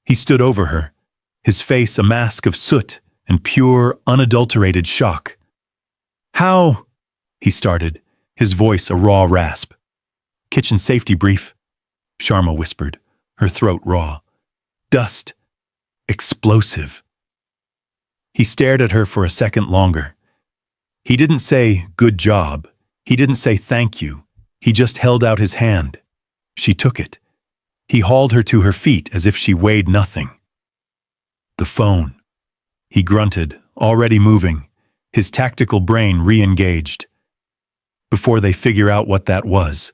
He stood over her, his face a mask of soot and pure, unadulterated shock. "How?" he started, his voice a raw rasp. "Kitchen safety brief," Sharma whispered, her throat raw. "Dust. Explosive." He stared at her for a second longer. He didn't say, "Good job." He didn't say, "Thank you." He just held out his hand. She took it. He hauled her to her feet as if she weighed nothing. "The phone." He grunted, already moving, his tactical brain re-engaged. Before they figure out what that was.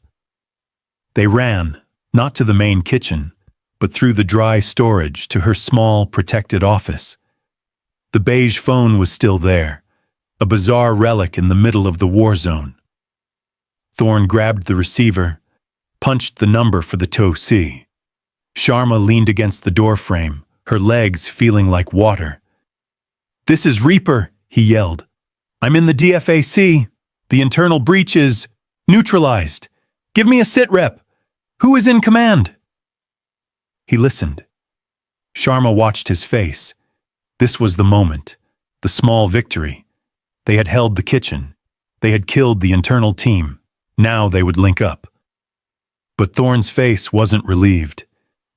They ran, not to the main kitchen, but through the dry storage to her small, protected office. The beige phone was still there, a bizarre relic in the middle of the war zone. Thorn grabbed the receiver, punched the number for the TOC. Sharma leaned against the doorframe, her legs feeling like water. "This is Reaper," he yelled. "I'm in the DFAC. The internal breach is neutralized. Give me a sit rep. Who is in command?" He listened. Sharma watched his face. This was the moment, the small victory. They had held the kitchen. They had killed the internal team. Now they would link up. But Thorn's face wasn't relieved.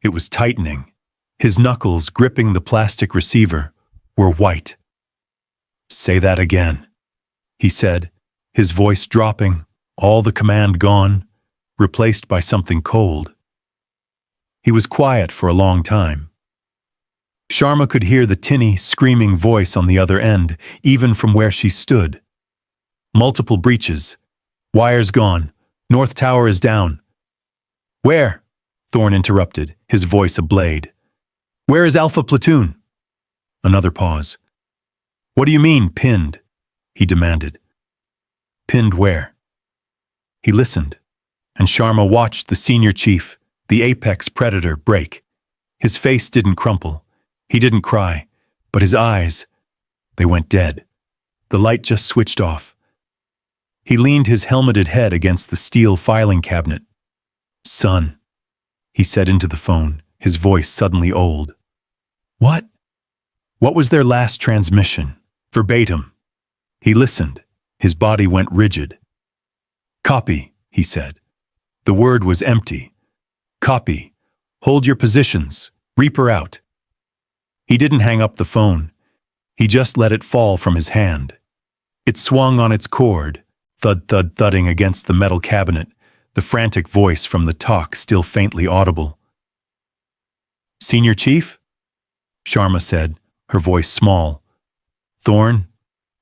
It was tightening. His knuckles, gripping the plastic receiver, were white. "Say that again," he said, his voice dropping, all the command gone, replaced by something cold. He was quiet for a long time. Sharma could hear the tinny, screaming voice on the other end, even from where she stood. "Multiple breaches. Wires gone. North Tower is down." "Where?" Thorn interrupted, his voice a blade. "Where is Alpha Platoon?" Another pause. "What do you mean, pinned?" he demanded. "Pinned where?" He listened, and Sharma watched the senior chief, the apex predator, break. His face didn't crumple. He didn't cry, but his eyes, they went dead. The light just switched off. He leaned his helmeted head against the steel filing cabinet. "Son," he said into the phone, his voice suddenly old. "What?" "What was their last transmission?" Verbatim. He listened. His body went rigid. "Copy," he said. The word was empty. "Copy. Hold your positions. Reaper out." He didn't hang up the phone. He just let it fall from his hand. It swung on its cord, thud-thud-thudding against the metal cabinet, the frantic voice from the talk still faintly audible. "Senior Chief?" Sharma said, her voice small. "Thorn?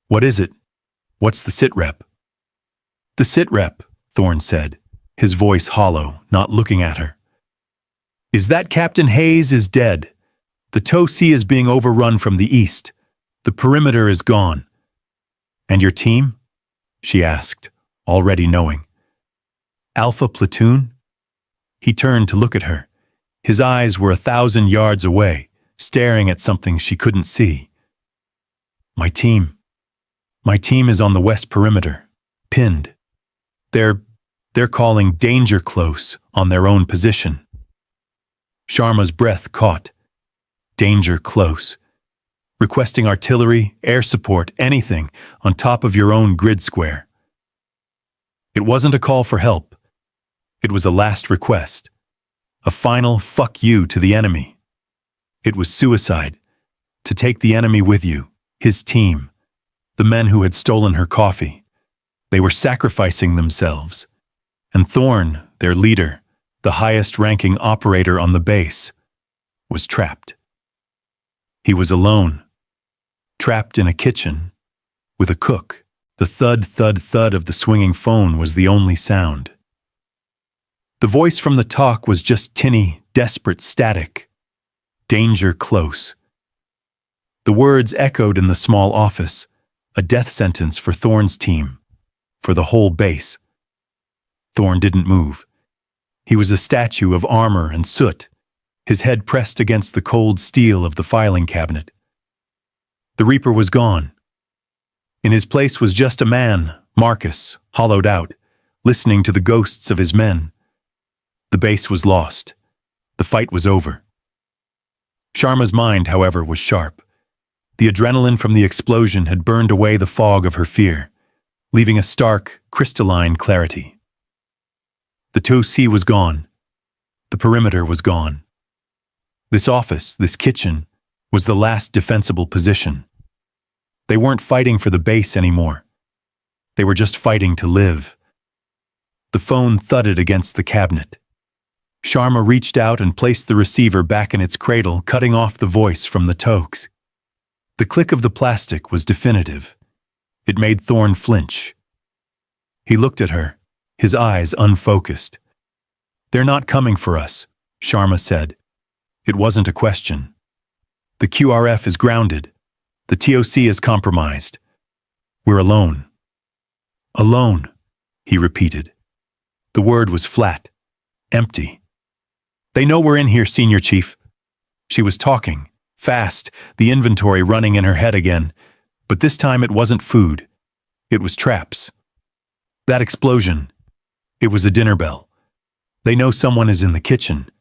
What is it? What's the sitrep?" "The sitrep," Thorn said, his voice hollow, not looking at her. "Is that Captain Hayes is dead. The TOC is being overrun from the east. The perimeter is gone." "And your team?" she asked, already knowing. "Alpha Platoon?" He turned to look at her. His eyes were 1,000 yards away, staring at something she couldn't see. My team is on the west perimeter, pinned. They're calling danger close on their own position." Sharma's breath caught. Danger close. Requesting artillery, air support, anything on top of your own grid square. It wasn't a call for help. It was a last request. A final fuck you to the enemy. It was suicide. To take the enemy with you, his team, the men who had stolen her coffee. They were sacrificing themselves. And Thorn, their leader, the highest-ranking operator on the base, was trapped. He was alone, trapped in a kitchen, with a cook. The thud-thud-thud of the swinging phone was the only sound. The voice from the talk was just tinny, desperate static. Danger close. The words echoed in the small office, a death sentence for Thorn's team, for the whole base. Thorn didn't move. He was a statue of armor and soot, his head pressed against the cold steel of the filing cabinet. The Reaper was gone. In his place was just a man, Marcus, hollowed out, listening to the ghosts of his men. The base was lost. The fight was over. Sharma's mind, however, was sharp. The adrenaline from the explosion had burned away the fog of her fear, leaving a stark, crystalline clarity. The TOC was gone. The perimeter was gone. This office, this kitchen, was the last defensible position. They weren't fighting for the base anymore. They were just fighting to live. The phone thudded against the cabinet. Sharma reached out and placed the receiver back in its cradle, cutting off the voice from the TOCs. The click of the plastic was definitive. It made Thorn flinch. He looked at her, his eyes unfocused. "They're not coming for us," Sharma said. It wasn't a question. "The QRF is grounded. The TOC is compromised. We're alone." "Alone," he repeated, The word was flat, empty. They know we're in here, Senior Chief. She was talking, fast, the inventory running in her head again, but this time it wasn't food. It was traps. That explosion, it was a dinner bell. They know someone is in the kitchen.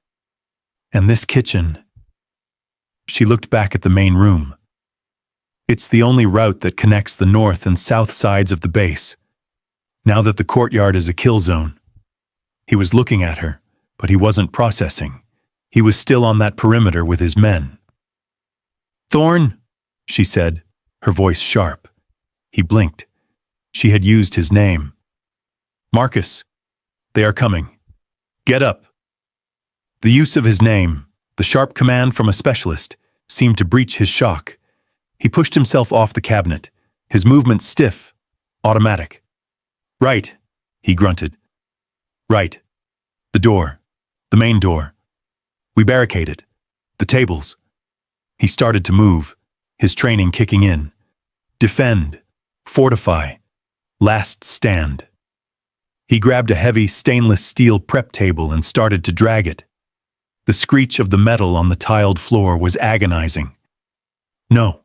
And this kitchen... She looked back at the main room. It's the only route that connects the north and south sides of the base. Now that the courtyard is a kill zone. He was looking at her, but he wasn't processing. He was still on that perimeter with his men. "Thorn," she said, her voice sharp. He blinked. She had used his name. "Marcus, they are coming. Get up." The use of his name, the sharp command from a specialist, seemed to breach his shock. He pushed himself off the cabinet, his movements stiff, automatic. "Right," he grunted. "Right. The door. The main door. We barricade it. The tables." He started to move, his training kicking in. Defend. Fortify. Last stand. He grabbed a heavy stainless steel prep table and started to drag it. The screech of the metal on the tiled floor was agonizing. "No."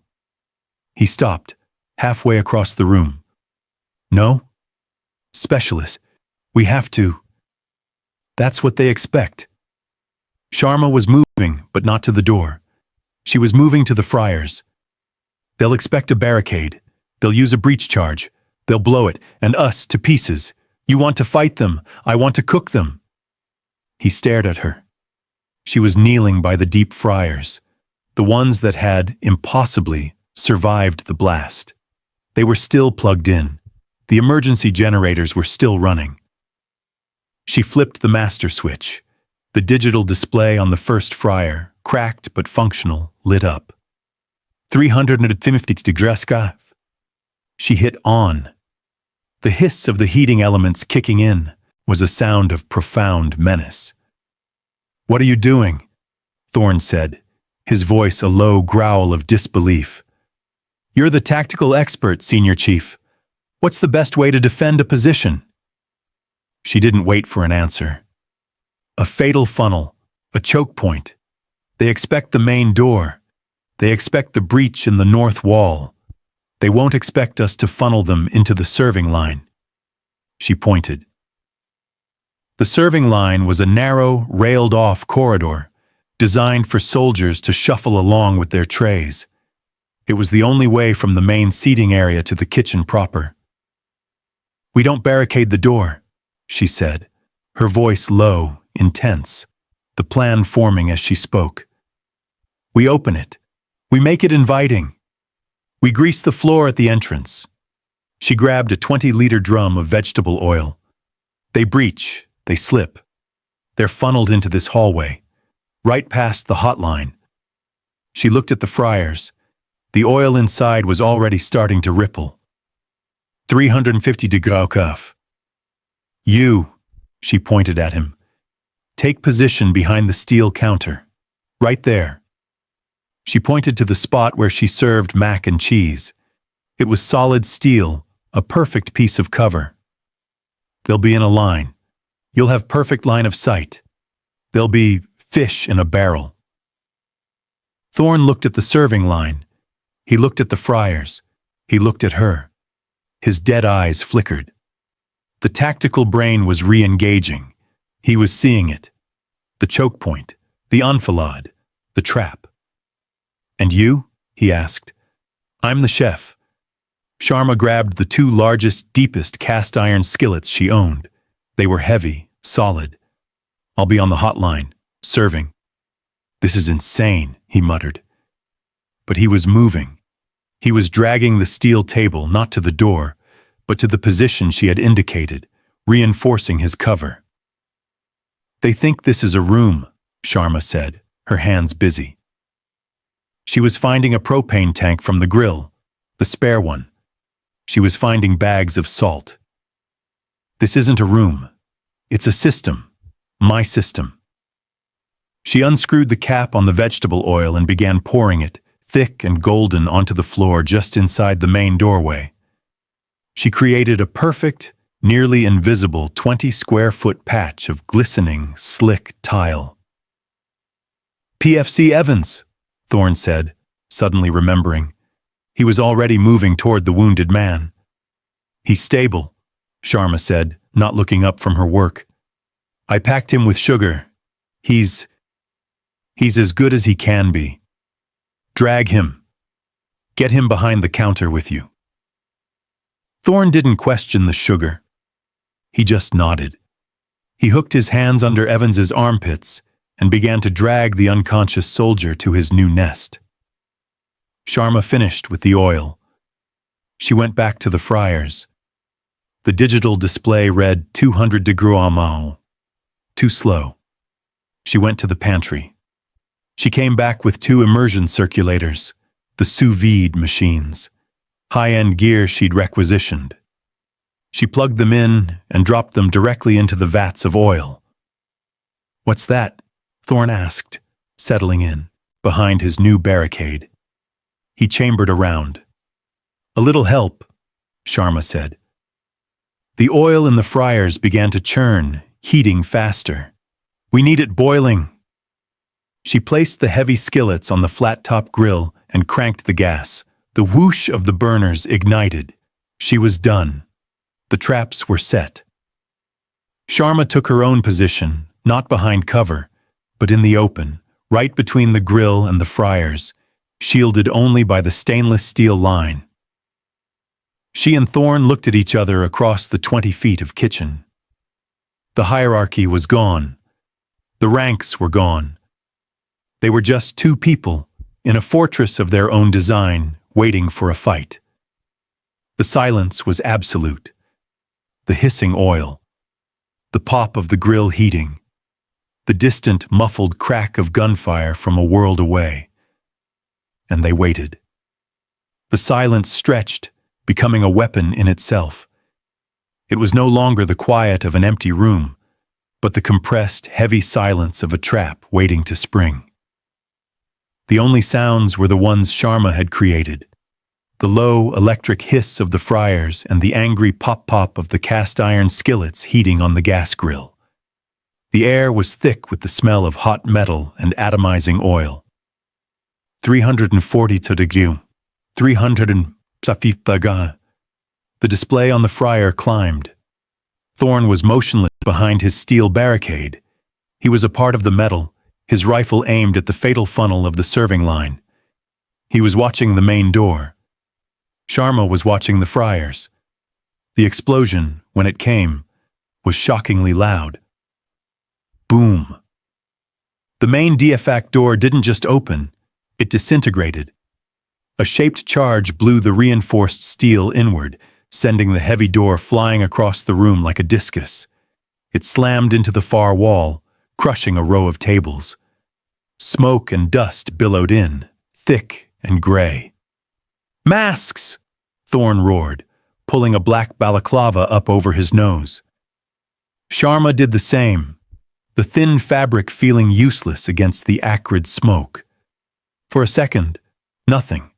He stopped, halfway across the room. "No? Specialist. We have to." That's what they expect. Sharma was moving, but not to the door. She was moving to the friars. They'll expect a barricade. They'll use a breach charge. They'll blow it, and us, to pieces. You want to fight them. I want to cook them. He stared at her. She was kneeling by the deep friars, the ones that had, impossibly, survived the blast. They were still plugged in. The emergency generators were still running. She flipped the master switch. The digital display on the first friar, cracked but functional, lit up. 350 degrees. She hit on. The hiss of the heating elements kicking in was a sound of profound menace. "What are you doing?" Thorn said, his voice a low growl of disbelief. "You're the tactical expert, Senior Chief. What's the best way to defend a position?" She didn't wait for an answer. A fatal funnel, a choke point. They expect the main door. They expect the breach in the north wall. They won't expect us to funnel them into the serving line. She pointed. The serving line was a narrow, railed-off corridor, designed for soldiers to shuffle along with their trays. It was the only way from the main seating area to the kitchen proper. "We don't barricade the door," she said, her voice low, intense, the plan forming as she spoke. "We open it. We make it inviting. We grease the floor at the entrance." She grabbed a 20-liter drum of vegetable oil. They breach, they slip. They're funneled into this hallway, right past the hotline. She looked at the friars. The oil inside was already starting to ripple. 350 degrees cuff. "You," she pointed at him. "Take position behind the steel counter. Right there." She pointed to the spot where she served mac and cheese. It was solid steel, a perfect piece of cover. "They'll be in a line. You'll have perfect line of sight. They'll be fish in a barrel." Thorn looked at the serving line. He looked at the friars. He looked at her. His dead eyes flickered. The tactical brain was re-engaging. He was seeing it. The choke point, the enfilade, the trap. "And you?" he asked. "I'm the chef." Sharma grabbed the two largest, deepest cast-iron skillets she owned. They were heavy, solid. "I'll be on the hotline, serving." "This is insane," he muttered. But he was moving. He was dragging the steel table not to the door, but to the position she had indicated, reinforcing his cover. "They think this is a room," Sharma said, her hands busy. She was finding a propane tank from the grill, the spare one. She was finding bags of salt. "This isn't a room. It's a system. My system." She unscrewed the cap on the vegetable oil and began pouring it, thick and golden, onto the floor just inside the main doorway. She created a perfect, nearly invisible 20-square-foot patch of glistening, slick tile. "PFC Evans," Thorne said, suddenly remembering. He was already moving toward the wounded man. "He's stable," Sharma said, not looking up from her work. "I packed him with sugar. He's as good as he can be. Drag him. Get him behind the counter with you." Thorne didn't question the sugar. He just nodded. He hooked his hands under Evans's armpits and began to drag the unconscious soldier to his new nest. Sharma finished with the oil. She went back to the fryers. The digital display read 200 degrees amau. Too slow. She went to the pantry. She came back with 2 immersion circulators, the sous vide machines, high-end gear she'd requisitioned. She plugged them in and dropped them directly into the vats of oil. "What's that?" Thorne asked, settling in, behind his new barricade. He chambered around. "A little help," Sharma said. The oil in the fryers began to churn, heating faster. "We need it boiling." She placed the heavy skillets on the flat-top grill and cranked the gas. The whoosh of the burners ignited. She was done. The traps were set. Sharma took her own position, not behind cover, but in the open, right between the grill and the fryers, shielded only by the stainless steel line. She and Thorne looked at each other across the 20 feet of kitchen. The hierarchy was gone. The ranks were gone. They were just 2 people in a fortress of their own design, waiting for a fight. The silence was absolute. The hissing oil, the pop of the grill heating, the distant, muffled crack of gunfire from a world away. And they waited. The silence stretched, becoming a weapon in itself. It was no longer the quiet of an empty room, but the compressed, heavy silence of a trap waiting to spring. The only sounds were the ones Sharma had created. The low, electric hiss of the fryers and the angry pop-pop of the cast-iron skillets heating on the gas grill. The air was thick with the smell of hot metal and atomizing oil. 340 degrees, 300 The display on the fryer climbed. Thorne was motionless behind his steel barricade. He was a part of the metal, his rifle aimed at the fatal funnel of the serving line. He was watching the main door. Sharma was watching the fryers. The explosion, when it came, was shockingly loud. Boom. The main diaphragm door didn't just open, it disintegrated. A shaped charge blew the reinforced steel inward, sending the heavy door flying across the room like a discus. It slammed into the far wall, crushing a row of tables. Smoke and dust billowed in, thick and gray. "Masks!" Thorne roared, pulling a black balaclava up over his nose. Sharma did the same, the thin fabric feeling useless against the acrid smoke. For a second, nothing.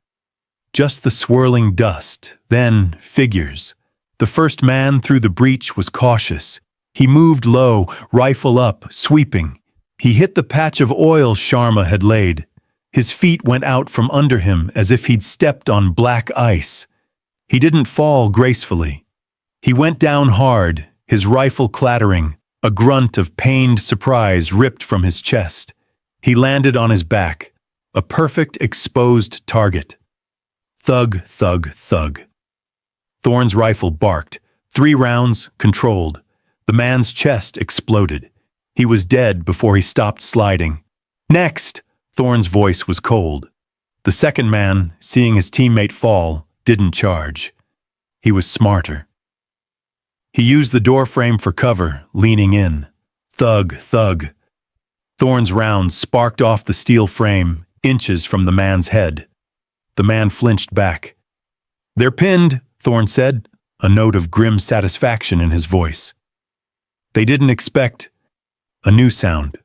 Just the swirling dust, then figures. The first man through the breach was cautious. He moved low, rifle up, sweeping. He hit the patch of oil Sharma had laid. His feet went out from under him as if he'd stepped on black ice. He didn't fall gracefully. He went down hard, his rifle clattering, a grunt of pained surprise ripped from his chest. He landed on his back, a perfect exposed target. Thug, thug, thug. Thorne's rifle barked. 3 rounds, controlled. The man's chest exploded. He was dead before he stopped sliding. "Next!" Thorne's voice was cold. The second man, seeing his teammate fall, didn't charge. He was smarter. He used the doorframe for cover, leaning in. Thug, thug. Thorne's rounds sparked off the steel frame, inches from the man's head. The man flinched back. "They're pinned," Thorne said, a note of grim satisfaction in his voice. They didn't expect a new sound.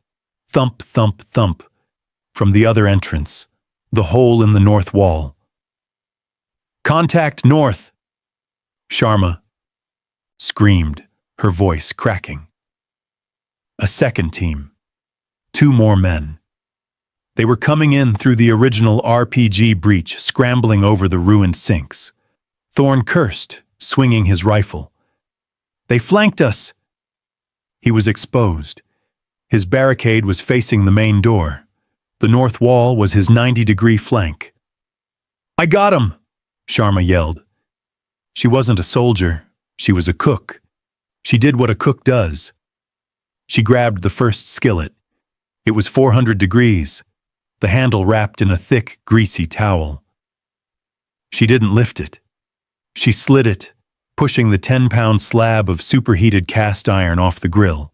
Thump, thump, thump. From the other entrance, the hole in the north wall. "Contact north!" Sharma. screamed, her voice cracking. A second team. 2 more men. They were coming in through the original RPG breach, scrambling over the ruined sinks. Thorn cursed, swinging his rifle. "They flanked us!" He was exposed. His barricade was facing the main door. The north wall was his 90-degree flank. "I got him!" Sharma yelled. She wasn't a soldier. She was a cook. She did what a cook does. She grabbed the first skillet. It was 400 degrees, the handle wrapped in a thick, greasy towel. She didn't lift it. She slid it, pushing the 10-pound slab of superheated cast iron off the grill.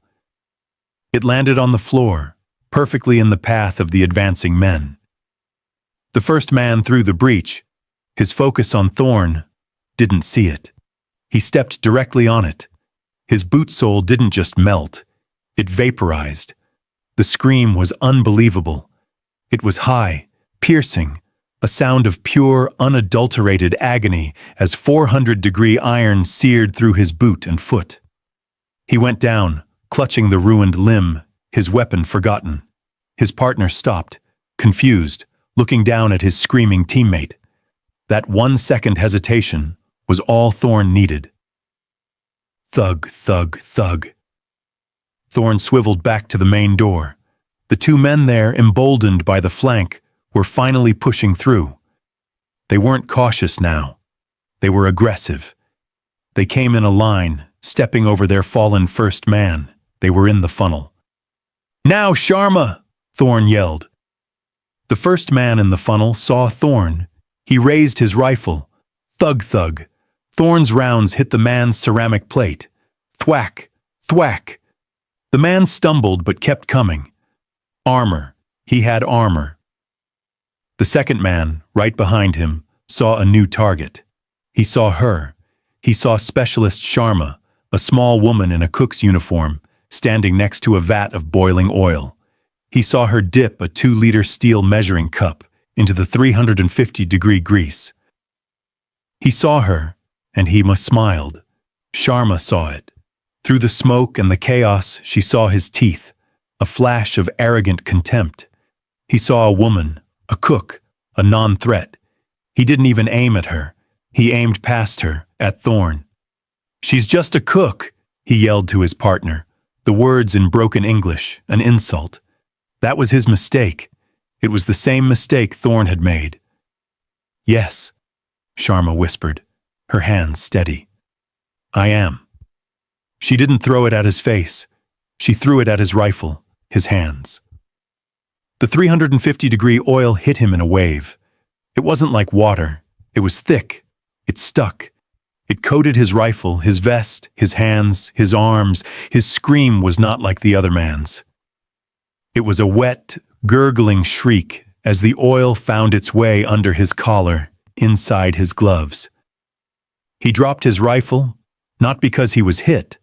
It landed on the floor, perfectly in the path of the advancing men. The first man through the breach, his focus on Thorn, didn't see it. He stepped directly on it. His boot sole didn't just melt, it vaporized. The scream was unbelievable. It was high, piercing, a sound of pure, unadulterated agony as 400-degree iron seared through his boot and foot. He went down, clutching the ruined limb, his weapon forgotten. His partner stopped, confused, looking down at his screaming teammate. That 1-second hesitation was all Thorn needed. Thug, thug, thug. Thorn swiveled back to the main door. The 2 men there, emboldened by the flank, were finally pushing through. They weren't cautious now. They were aggressive. They came in a line, stepping over their fallen first man. They were in the funnel. "Now, Sharma!" Thorn yelled. The first man in the funnel saw Thorn. He raised his rifle. Thug, thug. Thorn's rounds hit the man's ceramic plate. Thwack, thwack. The man stumbled but kept coming. Armor. He had armor. The second man, right behind him, saw a new target. He saw her. He saw Specialist Sharma, a small woman in a cook's uniform, standing next to a vat of boiling oil. He saw her dip a 2-liter steel measuring cup into the 350-degree grease. He saw her, and he smiled. Sharma saw it. Through the smoke and the chaos, she saw his teeth, a flash of arrogant contempt. He saw a woman, a cook, a non-threat. He didn't even aim at her. He aimed past her, at Thorn. "She's just a cook," he yelled to his partner, the words in broken English, an insult. That was his mistake. It was the same mistake Thorn had made. "Yes," Sharma whispered, her hands steady. "I am." She didn't throw it at his face. She threw it at his rifle, his hands. The 350-degree oil hit him in a wave. It wasn't like water. It was thick. It stuck. It coated his rifle, his vest, his hands, his arms. His scream was not like the other man's. It was a wet, gurgling shriek as the oil found its way under his collar, inside his gloves. He dropped his rifle, not because he was hit,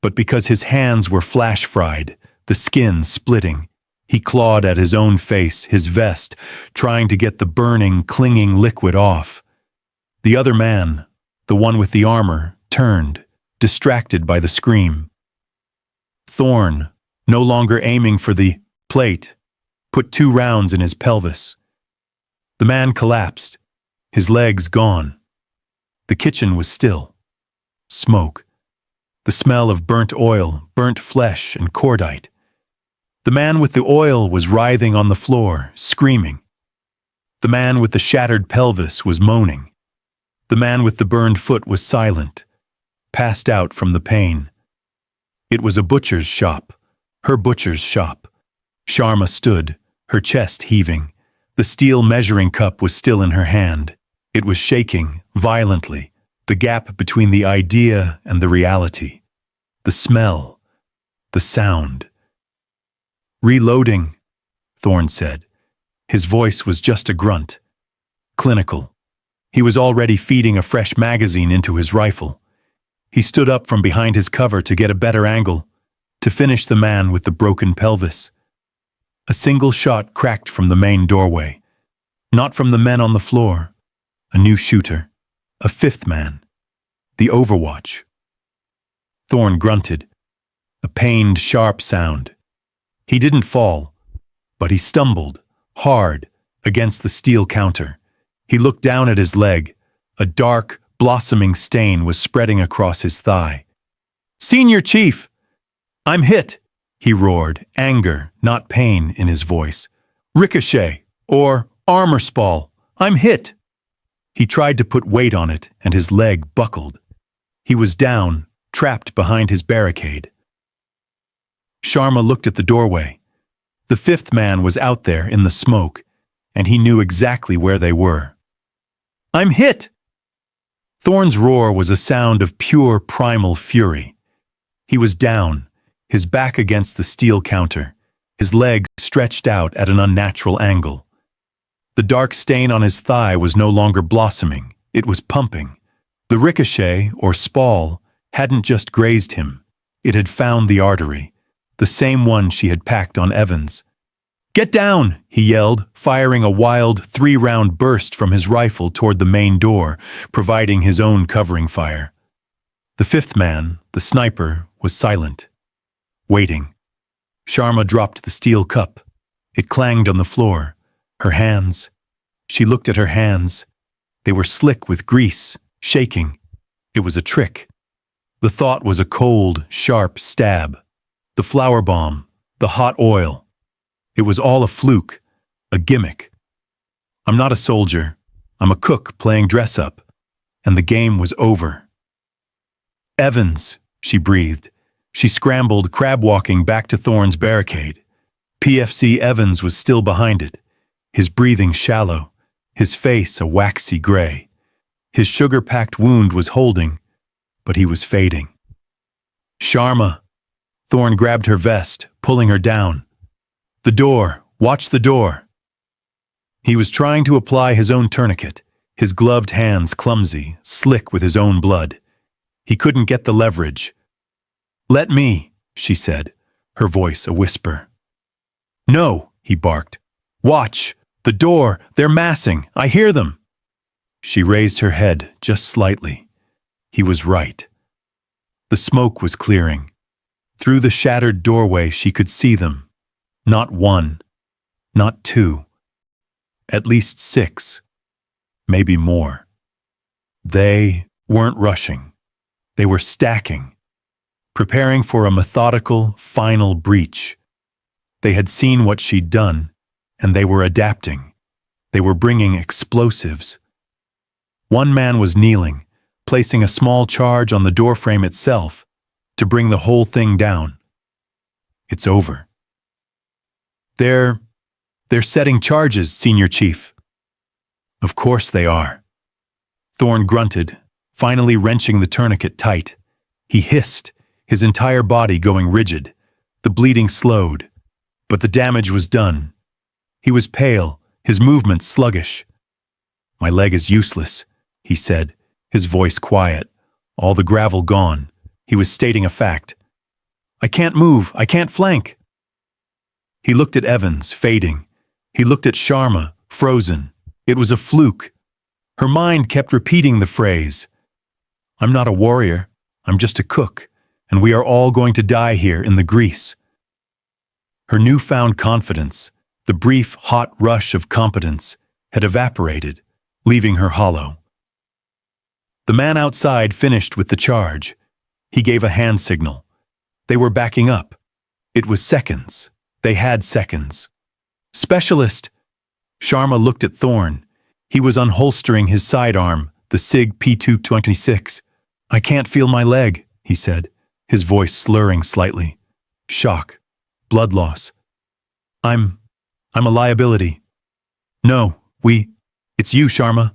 but because his hands were flash-fried, the skin splitting. He clawed at his own face, his vest, trying to get the burning, clinging liquid off. The other man, the one with the armor, turned, distracted by the scream. Thorn, no longer aiming for the plate, put 2 rounds in his pelvis. The man collapsed, his legs gone. The kitchen was still. Smoke. The smell of burnt oil, burnt flesh, and cordite. The man with the oil was writhing on the floor, screaming. The man with the shattered pelvis was moaning. The man with the burned foot was silent, passed out from the pain. It was a butcher's shop, her butcher's shop. Sharma stood, her chest heaving. The steel measuring cup was still in her hand. It was shaking, violently, the gap between the idea and the reality. The smell, the sound. "Reloading," Thorn said. His voice was just a grunt. Clinical. He was already feeding a fresh magazine into his rifle. He stood up from behind his cover to get a better angle, to finish the man with the broken pelvis. A single shot cracked from the main doorway. Not from the men on the floor. A new shooter. A 5th man. The Overwatch. Thorn grunted. A pained, sharp sound. He didn't fall, but he stumbled, hard, against the steel counter. He looked down at his leg. A dark, blossoming stain was spreading across his thigh. "Senior Chief! I'm hit!" he roared, anger, not pain, in his voice. "Ricochet, or armor spall. I'm hit!" He tried to put weight on it, and his leg buckled. He was down, trapped behind his barricade. Sharma looked at the doorway. The fifth man was out there in the smoke, and he knew exactly where they were. "I'm hit!" Thorn's roar was a sound of pure primal fury. He was down, his back against the steel counter, his leg stretched out at an unnatural angle. The dark stain on his thigh was no longer blossoming, it was pumping. The ricochet, or spall, hadn't just grazed him. It had found the artery, the same one she had packed on Evans. "Get down!" he yelled, firing a wild 3-round burst from his rifle toward the main door, providing his own covering fire. The fifth man, the sniper, was silent, waiting. Sharma dropped the steel cup. It clanged on the floor. Her hands. She looked at her hands. They were slick with grease, shaking. It was a trick. The thought was a cold, sharp stab. The flour bomb, the hot oil. It was all a fluke, a gimmick. "I'm not a soldier. I'm a cook playing dress-up." And the game was over. "Evans," she breathed. She scrambled, crab-walking back to Thorn's barricade. PFC Evans was still behind it, his breathing shallow, his face a waxy gray. His sugar-packed wound was holding, but he was fading. "Sharma!" Thorn grabbed her vest, pulling her down. "The door! Watch the door!" He was trying to apply his own tourniquet, his gloved hands clumsy, slick with his own blood. He couldn't get the leverage. "Let me," she said, her voice a whisper. "No," he barked. "Watch! The door! They're massing! I hear them!" She raised her head just slightly. He was right. The smoke was clearing. Through the shattered doorway she could see them. Not one, not two. At least 6, maybe more. They weren't rushing. They were stacking, preparing for a methodical, final breach. They had seen what she'd done, and they were adapting. They were bringing explosives. One man was kneeling, placing a small charge on the doorframe itself to bring the whole thing down. "It's over." They're setting charges, Senior Chief." "Of course they are." Thorn grunted, finally wrenching the tourniquet tight. He hissed, his entire body going rigid. The bleeding slowed, but the damage was done. He was pale, his movements sluggish. "My leg is useless," he said, his voice quiet, all the gravel gone. He was stating a fact. "I can't move, I can't flank." He looked at Evans, fading. He looked at Sharma, frozen. It was a fluke. Her mind kept repeating the phrase, "I'm not a warrior, I'm just a cook, and we are all going to die here in the grease." Her newfound confidence, the brief, hot rush of competence, had evaporated, leaving her hollow. The man outside finished with the charge. He gave a hand signal. They were backing up. It was seconds. They had seconds. "Specialist!" Sharma looked at Thorn. He was unholstering his sidearm, the SIG P226. "I can't feel my leg," he said, his voice slurring slightly. "Shock. Blood loss. I'm a liability." "No, it's you, Sharma."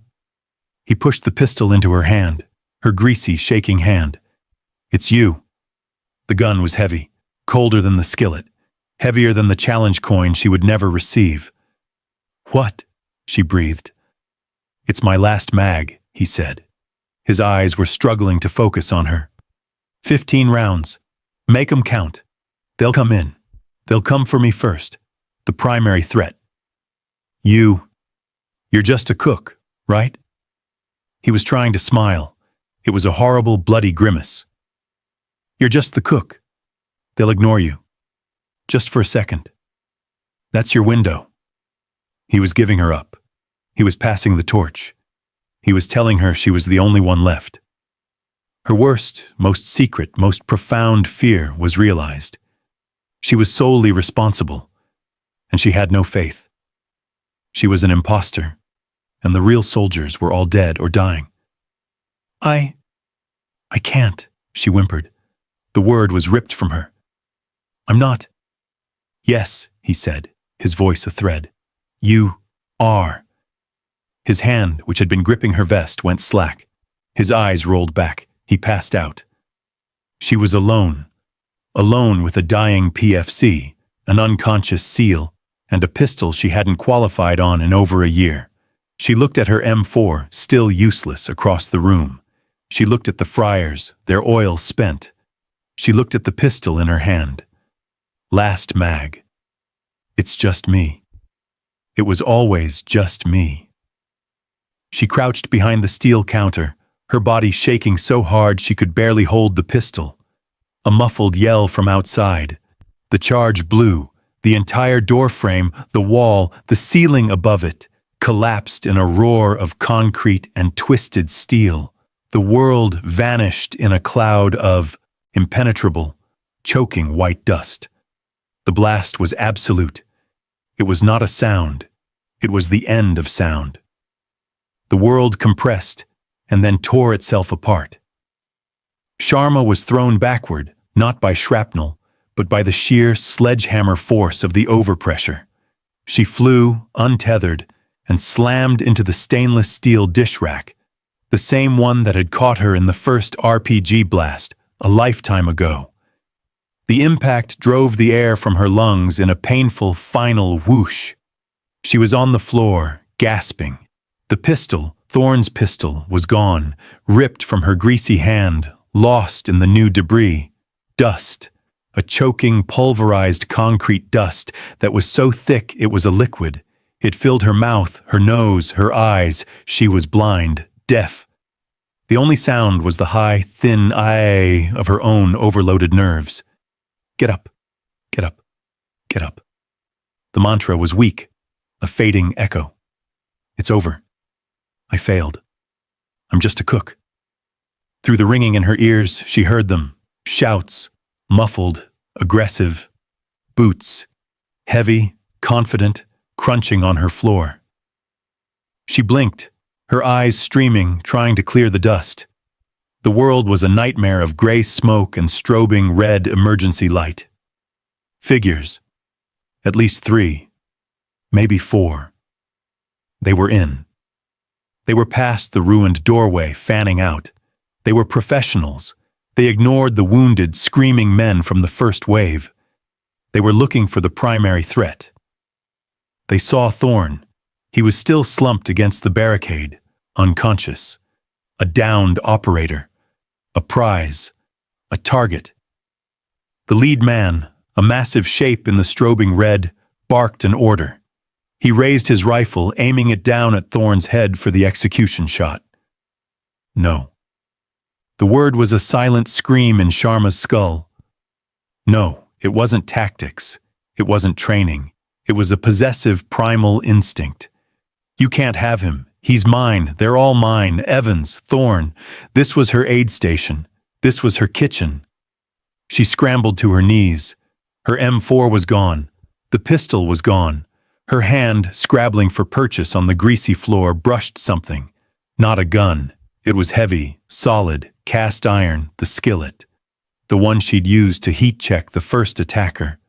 He pushed the pistol into her hand, her greasy, shaking hand. "It's you." The gun was heavy, colder than the skillet, heavier than the challenge coin she would never receive. "What?" she breathed. "It's my last mag," he said. His eyes were struggling to focus on her. 15 rounds. Make 'em count. They'll come in. They'll come for me first. The primary threat. You're just a cook, right?" He was trying to smile. It was a horrible, bloody grimace. You're just the cook. They'll ignore you. Just for a second. That's your window. He was giving her up. He was passing the torch. He was telling her she was the only one left. Her worst, most secret, most profound fear was realized. She was solely responsible, and she had no faith. She was an imposter, and the real soldiers were all dead or dying. I can't, she whimpered. The word was ripped from her. I'm not. Yes, he said, his voice a thread. You are. His hand, which had been gripping her vest, went slack. His eyes rolled back. He passed out. She was alone. Alone with a dying PFC, an unconscious SEAL, and a pistol she hadn't qualified on in over a year. She looked at her M4, still useless, across the room. She looked at the friars, their oil spent. She looked at the pistol in her hand. Last mag. It's just me. It was always just me. She crouched behind the steel counter, her body shaking so hard she could barely hold the pistol. A muffled yell from outside. The charge blew. The entire doorframe, the wall, the ceiling above it, collapsed in a roar of concrete and twisted steel. The world vanished in a cloud of impenetrable, choking white dust. The blast was absolute. It was not a sound. It was the end of sound. The world compressed and then tore itself apart. Sharma was thrown backward, not by shrapnel, but by the sheer sledgehammer force of the overpressure. She flew, untethered, and slammed into the stainless steel dish rack, the same one that had caught her in the first RPG blast a lifetime ago. The impact drove the air from her lungs in a painful final whoosh. She was on the floor, gasping. The pistol, Thorne's pistol, was gone, ripped from her greasy hand, lost in the new debris. Dust. A choking, pulverized concrete dust that was so thick it was a liquid. It filled her mouth, her nose, her eyes. She was blind, deaf. The only sound was the high, thin "aye" of her own overloaded nerves. Get up, get up, get up. The mantra was weak, a fading echo. It's over. I failed. I'm just a cook. Through the ringing in her ears, she heard them. Shouts, muffled, aggressive. Boots, heavy, confident, crunching on her floor. She blinked, her eyes streaming, trying to clear the dust. The world was a nightmare of gray smoke and strobing red emergency light. Figures. At least 3. Maybe 4. They were in. They were past the ruined doorway, fanning out. They were professionals. They ignored the wounded, screaming men from the first wave. They were looking for the primary threat. They saw Thorne. He was still slumped against the barricade, unconscious. A downed operator. A prize. A target. The lead man, a massive shape in the strobing red, barked an order. He raised his rifle, aiming it down at Thorne's head for the execution shot. No. The word was a silent scream in Sharma's skull. No, it wasn't tactics. It wasn't training. It was a possessive primal instinct. You can't have him. He's mine. They're all mine. Evans, Thorne. This was her aid station. This was her kitchen. She scrambled to her knees. Her M4 was gone. The pistol was gone. Her hand, scrabbling for purchase on the greasy floor, brushed something. Not a gun. It was heavy, solid, cast iron, the skillet. The one she'd used to heat-check the first attacker.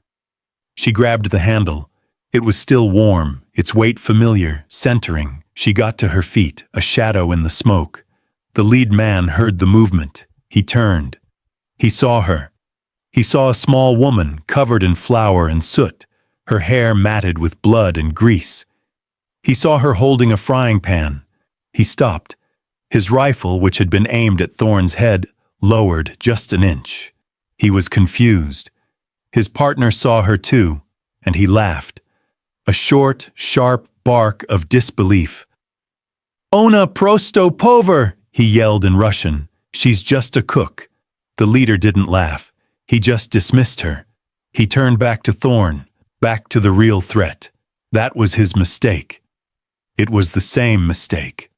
She grabbed the handle. It was still warm, its weight familiar, centering. She got to her feet, a shadow in the smoke. The lead man heard the movement. He turned. He saw her. He saw a small woman covered in flour and soot, her hair matted with blood and grease. He saw her holding a frying pan. He stopped. His rifle, which had been aimed at Thorne's head, lowered just an inch. He was confused. His partner saw her too, and he laughed. A short, sharp bark of disbelief. "Ona prosto pover," he yelled in Russian. "She's just a cook." The leader didn't laugh. He just dismissed her. He turned back to Thorn, back to the real threat. That was his mistake. It was the same mistake.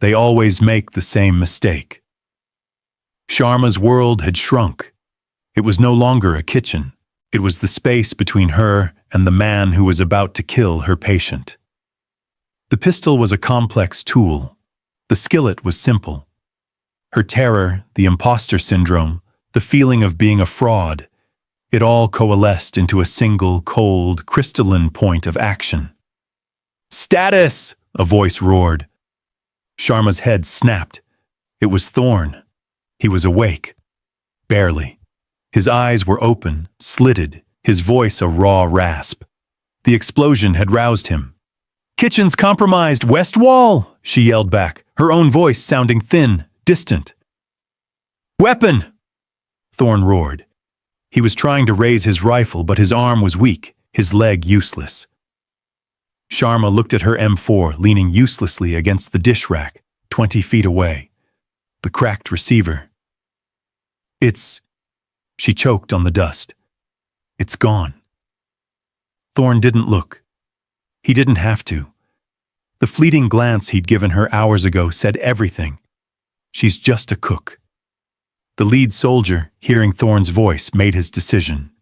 They always make the same mistake. Sharma's world had shrunk. It was no longer a kitchen. It was the space between her and the man who was about to kill her patient. The pistol was a complex tool. The skillet was simple. Her terror, the imposter syndrome, the feeling of being a fraud, it all coalesced into a single, cold, crystalline point of action. "Status!" a voice roared. Sharma's head snapped. It was Thorn. He was awake. Barely. His eyes were open, slitted, his voice a raw rasp. The explosion had roused him. "Kitchen's compromised, west wall!" she yelled back, her own voice sounding thin, distant. "Weapon!" Thorn roared. He was trying to raise his rifle, but his arm was weak, his leg useless. Sharma looked at her M4 leaning uselessly against the dish rack, 20 feet away. The cracked receiver. She choked on the dust. "It's gone." Thorn didn't look. He didn't have to. The fleeting glance he'd given her hours ago said everything. She's just a cook. The lead soldier, hearing Thorn's voice, made his decision.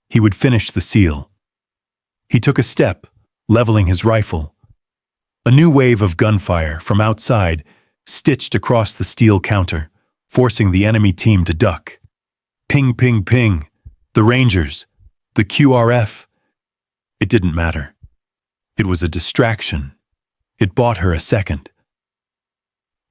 He would finish the seal. He took a step, leveling his rifle. A new wave of gunfire from outside stitched across the steel counter, forcing the enemy team to duck. Ping, ping, ping. The Rangers. The QRF. It didn't matter. It was a distraction. It bought her a second.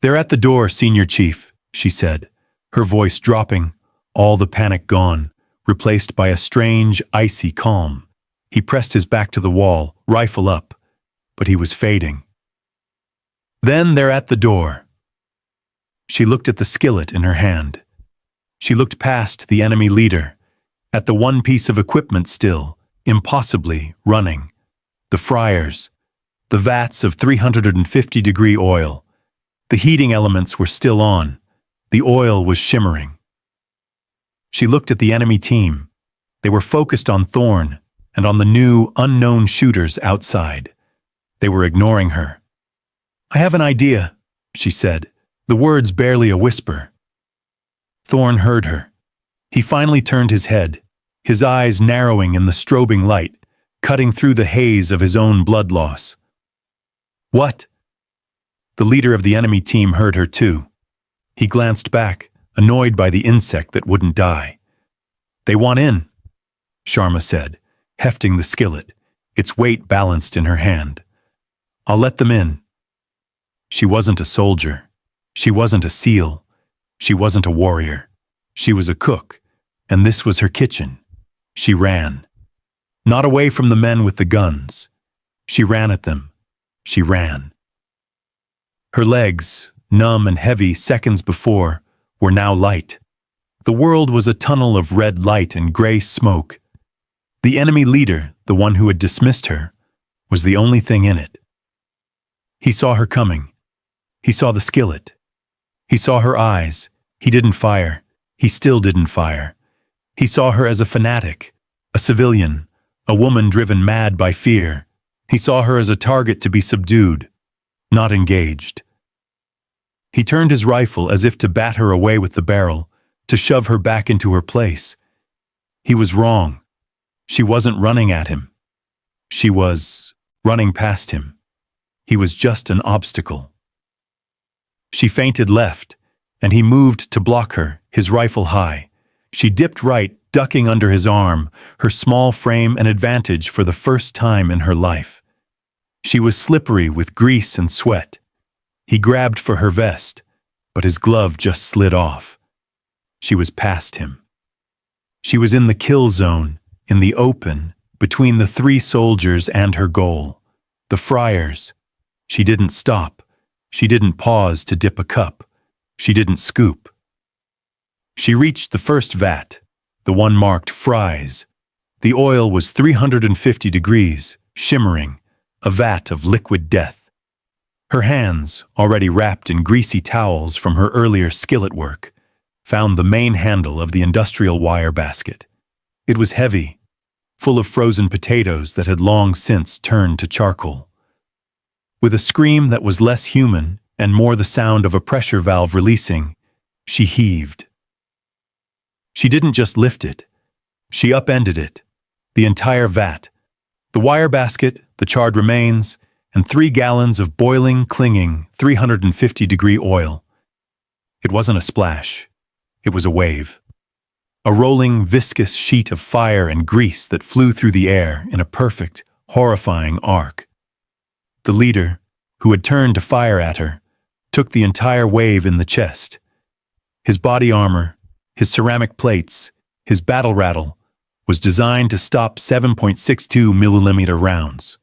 "They're at the door, Senior Chief," she said, her voice dropping, all the panic gone, replaced by a strange, icy calm. He pressed his back to the wall, rifle up, but he was fading. "Then they're at the door." She looked at the skillet in her hand. She looked past the enemy leader, at the one piece of equipment still, impossibly, running. The fryers, the vats of 350-degree oil. The heating elements were still on. The oil was shimmering. She looked at the enemy team. They were focused on Thorn and on the new, unknown shooters outside. They were ignoring her. "I have an idea," she said, the words barely a whisper. Thorn heard her. He finally turned his head, his eyes narrowing in the strobing light, cutting through the haze of his own blood loss. "What?" The leader of the enemy team heard her too. He glanced back, annoyed by the insect that wouldn't die. "They want in," Sharma said, hefting the skillet, its weight balanced in her hand. "I'll let them in." She wasn't a soldier. She wasn't a SEAL. She wasn't a warrior. She was a cook, and this was her kitchen. She ran. Not away from the men with the guns. She ran at them. She ran. Her legs, numb and heavy seconds before, were now light. The world was a tunnel of red light and gray smoke. The enemy leader, the one who had dismissed her, was the only thing in it. He saw her coming. He saw the skillet. He saw her eyes. He didn't fire. He still didn't fire. He saw her as a fanatic, a civilian, a woman driven mad by fear. He saw her as a target to be subdued, not engaged. He turned his rifle as if to bat her away with the barrel, to shove her back into her place. He was wrong. She wasn't running at him. She was running past him. He was just an obstacle. She feinted left, and he moved to block her, his rifle high. She dipped right, ducking under his arm, her small frame an advantage for the first time in her life. She was slippery with grease and sweat. He grabbed for her vest, but his glove just slid off. She was past him. She was in the kill zone, in the open, between the 3 soldiers and her goal, the fryers. She didn't stop. She didn't pause to dip a cup. She didn't scoop. She reached the first vat, the one marked fries. The oil was 350 degrees, shimmering, a vat of liquid death. Her hands, already wrapped in greasy towels from her earlier skillet work, found the main handle of the industrial wire basket. It was heavy, full of frozen potatoes that had long since turned to charcoal. With a scream that was less human and more the sound of a pressure valve releasing, she heaved. She didn't just lift it. She upended it. The entire vat. The wire basket, the charred remains, and 3 gallons of boiling, clinging, 350-degree oil. It wasn't a splash. It was a wave. A rolling, viscous sheet of fire and grease that flew through the air in a perfect, horrifying arc. The leader, who had turned to fire at her, took the entire wave in the chest. His body armor, his ceramic plates, his battle rattle, was designed to stop 7.62 millimeter rounds.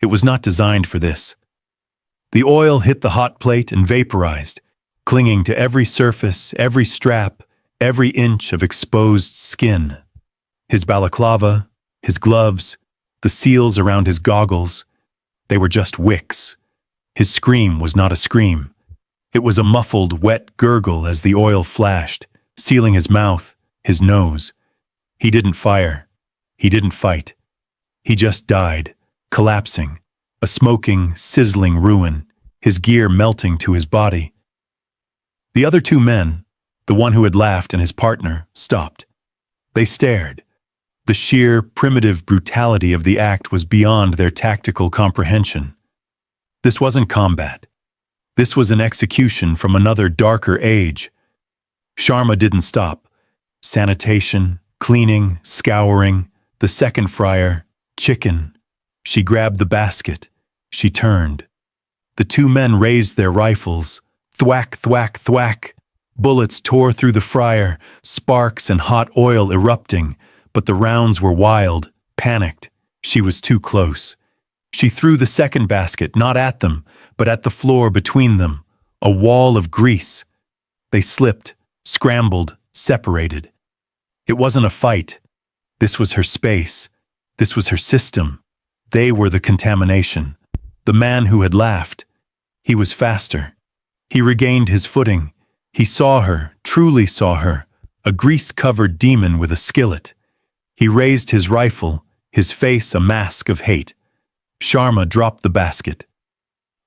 It was not designed for this. The oil hit the hot plate and vaporized, clinging to every surface, every strap, every inch of exposed skin. His balaclava, his gloves, the seals around his goggles, they were just wicks. His scream was not a scream. It was a muffled, wet gurgle as the oil flashed, sealing his mouth, his nose. He didn't fire. He didn't fight. He just died, collapsing, a smoking, sizzling ruin, his gear melting to his body. The other 2 men, the one who had laughed and his partner, stopped. They stared. The sheer, primitive brutality of the act was beyond their tactical comprehension. This wasn't combat. This was an execution from another darker age. Sharma didn't stop. Sanitation, cleaning, scouring, the second fryer, chicken. She grabbed the basket. She turned. The 2 men raised their rifles. Thwack, thwack, thwack. Bullets tore through the fryer, sparks and hot oil erupting, but the rounds were wild, panicked. She was too close. She threw the second basket, not at them, but at the floor between them, a wall of grease. They slipped, scrambled, separated. It wasn't a fight. This was her space. This was her system. They were the contamination. The man who had laughed. He was faster. He regained his footing. He saw her, truly saw her, a grease-covered demon with a skillet. He raised his rifle, his face a mask of hate. Sharma dropped the basket.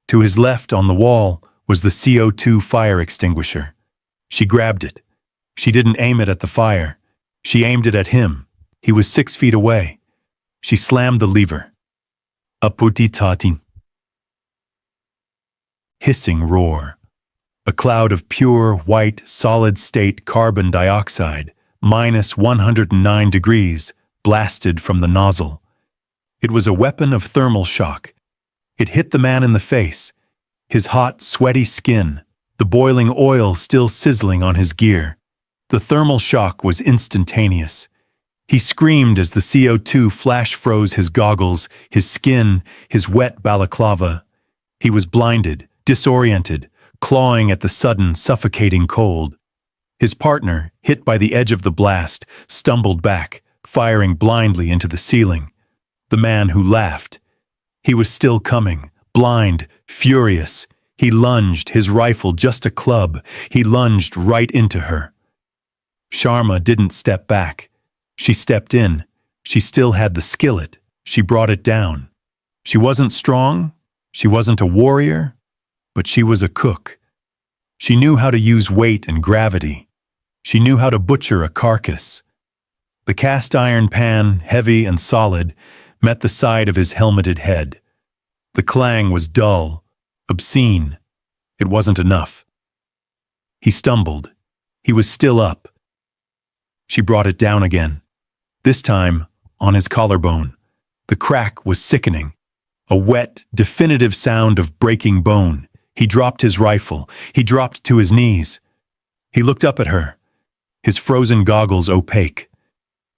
To his left on the wall was the CO2 fire extinguisher. She grabbed it. She didn't aim it at the fire. She aimed it at him. He was 6 feet away. She slammed the lever. Aputi tatin. Hissing roar. A cloud of pure, white, solid-state carbon dioxide, minus 109 degrees, blasted from the nozzle. It was a weapon of thermal shock. It hit the man in the face, his hot, sweaty skin, the boiling oil still sizzling on his gear. The thermal shock was instantaneous. He screamed as the CO2 flash froze his goggles, his skin, his wet balaclava. He was blinded, disoriented, clawing at the sudden, suffocating cold. His partner, hit by the edge of the blast, stumbled back, firing blindly into the ceiling. The man who laughed. He was still coming, blind, furious. He lunged, his rifle just a club. He lunged right into her. Sharma didn't step back. She stepped in. She still had the skillet. She brought it down. She wasn't strong. She wasn't a warrior. But she was a cook. She knew how to use weight and gravity. She knew how to butcher a carcass. The cast iron pan, heavy and solid, met the side of his helmeted head. The clang was dull, obscene. It wasn't enough. He stumbled. He was still up. She brought it down again. This time, on his collarbone. The crack was sickening. A wet, definitive sound of breaking bone. He dropped his rifle. He dropped to his knees. He looked up at her, his frozen goggles opaque,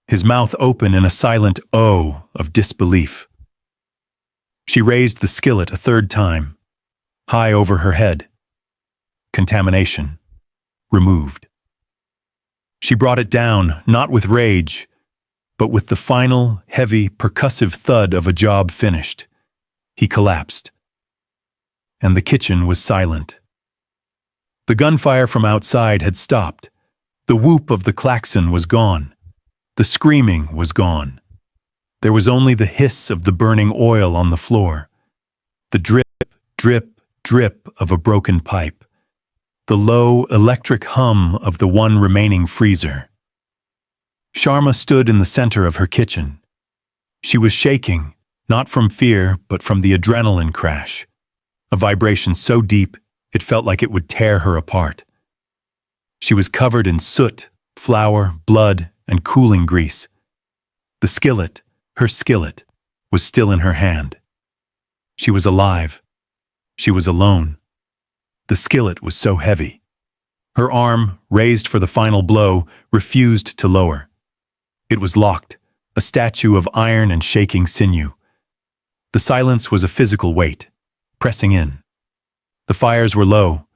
his mouth open in a silent O of disbelief. She raised the skillet a third time, high over her head. Contamination. Removed. She brought it down, not with rage, but with the final, heavy, percussive thud of a job finished. He collapsed. And the kitchen was silent. The gunfire from outside had stopped. The whoop of the klaxon was gone. The screaming was gone. There was only the hiss of the burning oil on the floor, the drip, drip, drip of a broken pipe, the low, electric hum of the one remaining freezer. Sharma stood in the center of her kitchen. She was shaking, not from fear, but from the adrenaline crash, a vibration so deep it felt like it would tear her apart. She was covered in soot, flour, blood, and cooling grease. The skillet, her skillet, was still in her hand. She was alive. She was alone. The skillet was so heavy. Her arm, raised for the final blow, refused to lower. It was locked, a statue of iron and shaking sinew. The silence was a physical weight, pressing in. The fires were low,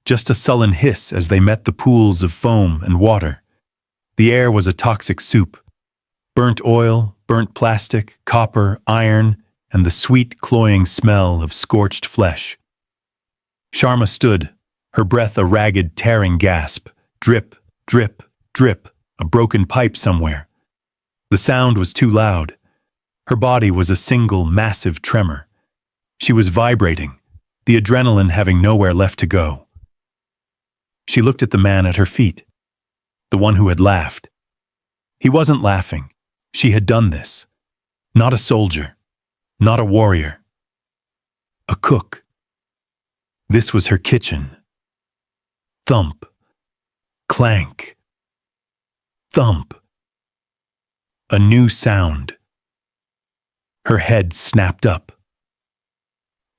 just a sullen hiss as they met the pools of foam and water. The air was a toxic soup. Burnt oil, burnt plastic, copper, iron, and the sweet, cloying smell of scorched flesh. Sharma stood, her breath a ragged, tearing gasp. Drip, drip, drip, a broken pipe somewhere. The sound was too loud. Her body was a single, massive tremor. She was vibrating, the adrenaline having nowhere left to go. She looked at the man at her feet, the one who had laughed. He wasn't laughing. She had done this. Not a soldier, not a warrior. A cook. This was her kitchen. Thump. Clank. Thump. A new sound. Her head snapped up.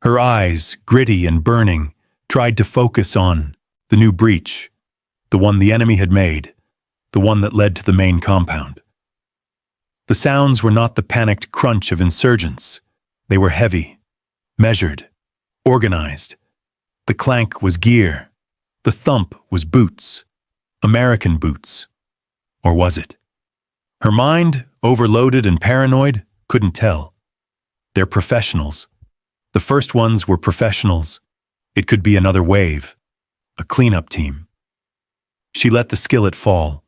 Her eyes, gritty and burning, tried to focus on the new breach, the one the enemy had made, the one that led to the main compound. The sounds were not the panicked crunch of insurgents. They were heavy, measured, organized. The clank was gear. The thump was boots. American boots. Or was it? Her mind, overloaded and paranoid, couldn't tell. They're professionals. The first ones were professionals. It could be another wave, a cleanup team. She let the skillet fall.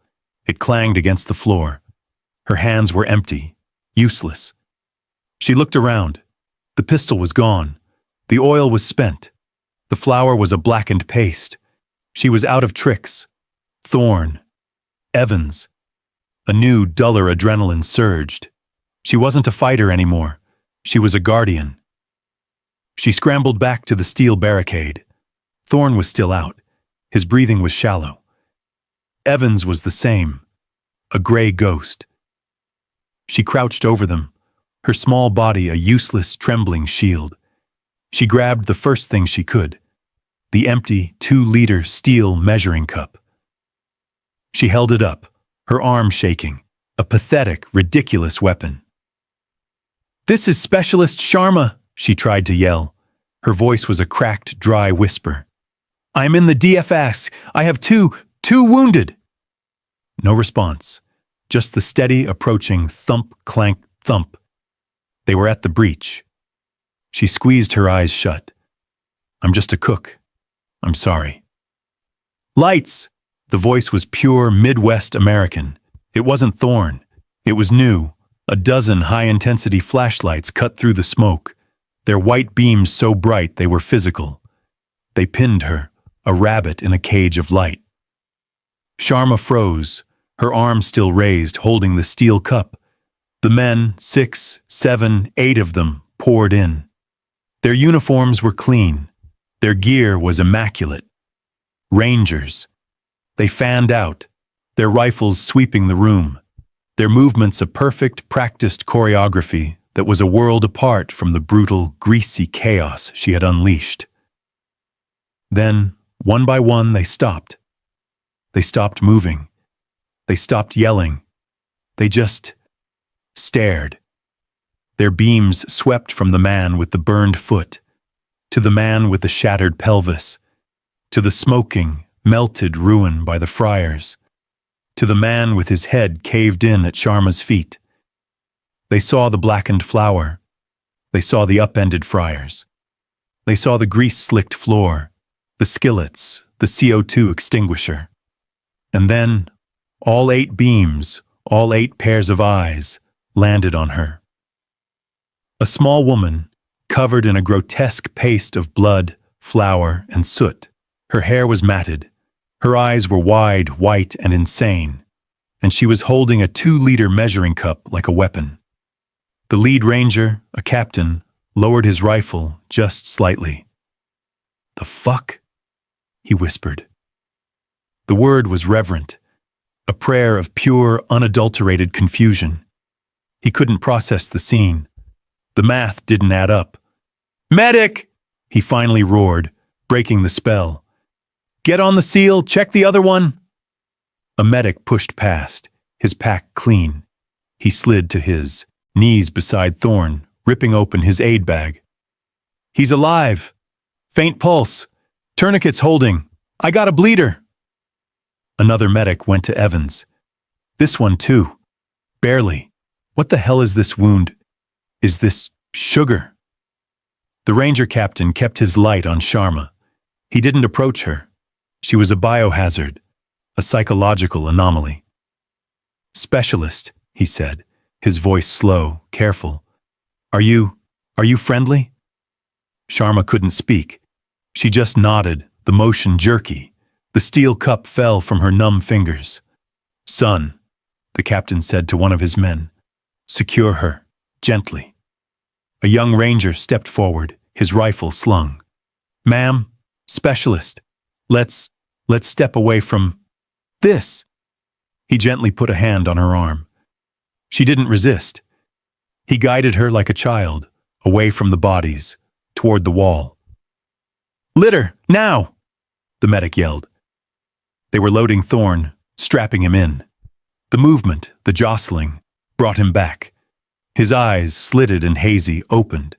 It clanged against the floor. Her hands were empty, useless. She looked around. The pistol was gone. The oil was spent. The flour was a blackened paste. She was out of tricks. Thorne. Evans. A new, duller adrenaline surged. She wasn't a fighter anymore. She was a guardian. She scrambled back to the steel barricade. Thorne was still out. His breathing was shallow. Evans was the same. A gray ghost. She crouched over them, her small body a useless, trembling shield. She grabbed the first thing she could, the empty 2-liter steel measuring cup. She held it up, her arm shaking, a pathetic, ridiculous weapon. "This is Specialist Sharma," she tried to yell. Her voice was a cracked, dry whisper. "I'm in the DFS. I have two wounded." No response, just the steady, approaching thump, clank, thump. They were at the breach. She squeezed her eyes shut. "I'm just a cook. I'm sorry." "Lights!" The voice was pure Midwest American. It wasn't Thorne. It was new. A dozen high-intensity flashlights cut through the smoke, their white beams so bright they were physical. They pinned her, a rabbit in a cage of light. Sharma froze, her arm still raised, holding the steel cup. The men, 6, 7, 8 of them, poured in. Their uniforms were clean. Their gear was immaculate. Rangers. They fanned out, their rifles sweeping the room, their movements a perfect, practiced choreography that was a world apart from the brutal, greasy chaos she had unleashed. Then, one by one, they stopped. They stopped moving. They stopped yelling. They just stared. Their beams swept from the man with the burned foot, to the man with the shattered pelvis, to the smoking, melted ruin by the friars, to the man with his head caved in at Sharma's feet. They saw the blackened flour. They saw the upended friars. They saw the grease-slicked floor, the skillets, the CO2 extinguisher. And then, all 8 beams, all 8 pairs of eyes, landed on her. A small woman, covered in a grotesque paste of blood, flour, and soot. Her hair was matted. Her eyes were wide, white, and insane, and she was holding a 2-liter measuring cup like a weapon. The lead ranger, a captain, lowered his rifle just slightly. "The fuck?" he whispered. The word was reverent, a prayer of pure, unadulterated confusion. He couldn't process the scene. The math didn't add up. "Medic!" he finally roared, breaking the spell. "Get on the seal, check the other one." A medic pushed past, his pack clean. He slid to his knees beside Thorne, ripping open his aid bag. "He's alive. Faint pulse. Tourniquet's holding. I got a bleeder." Another medic went to Evans. "This one too. Barely. What the hell is this wound? Is this sugar?" The ranger captain kept his light on Sharma. He didn't approach her. She was a biohazard, a psychological anomaly. "Specialist," he said, his voice slow, careful. Are you friendly?" Sharma couldn't speak. She just nodded, the motion jerky. The steel cup fell from her numb fingers. "Son," the captain said to one of his men, "secure her, gently." A young ranger stepped forward, his rifle slung. "Ma'am, specialist, let's step away from this." He gently put a hand on her arm. She didn't resist. He guided her like a child, away from the bodies, toward the wall. "Litter, now!" the medic yelled. They were loading Thorne, strapping him in. The movement, the jostling, brought him back. His eyes, slitted and hazy, opened.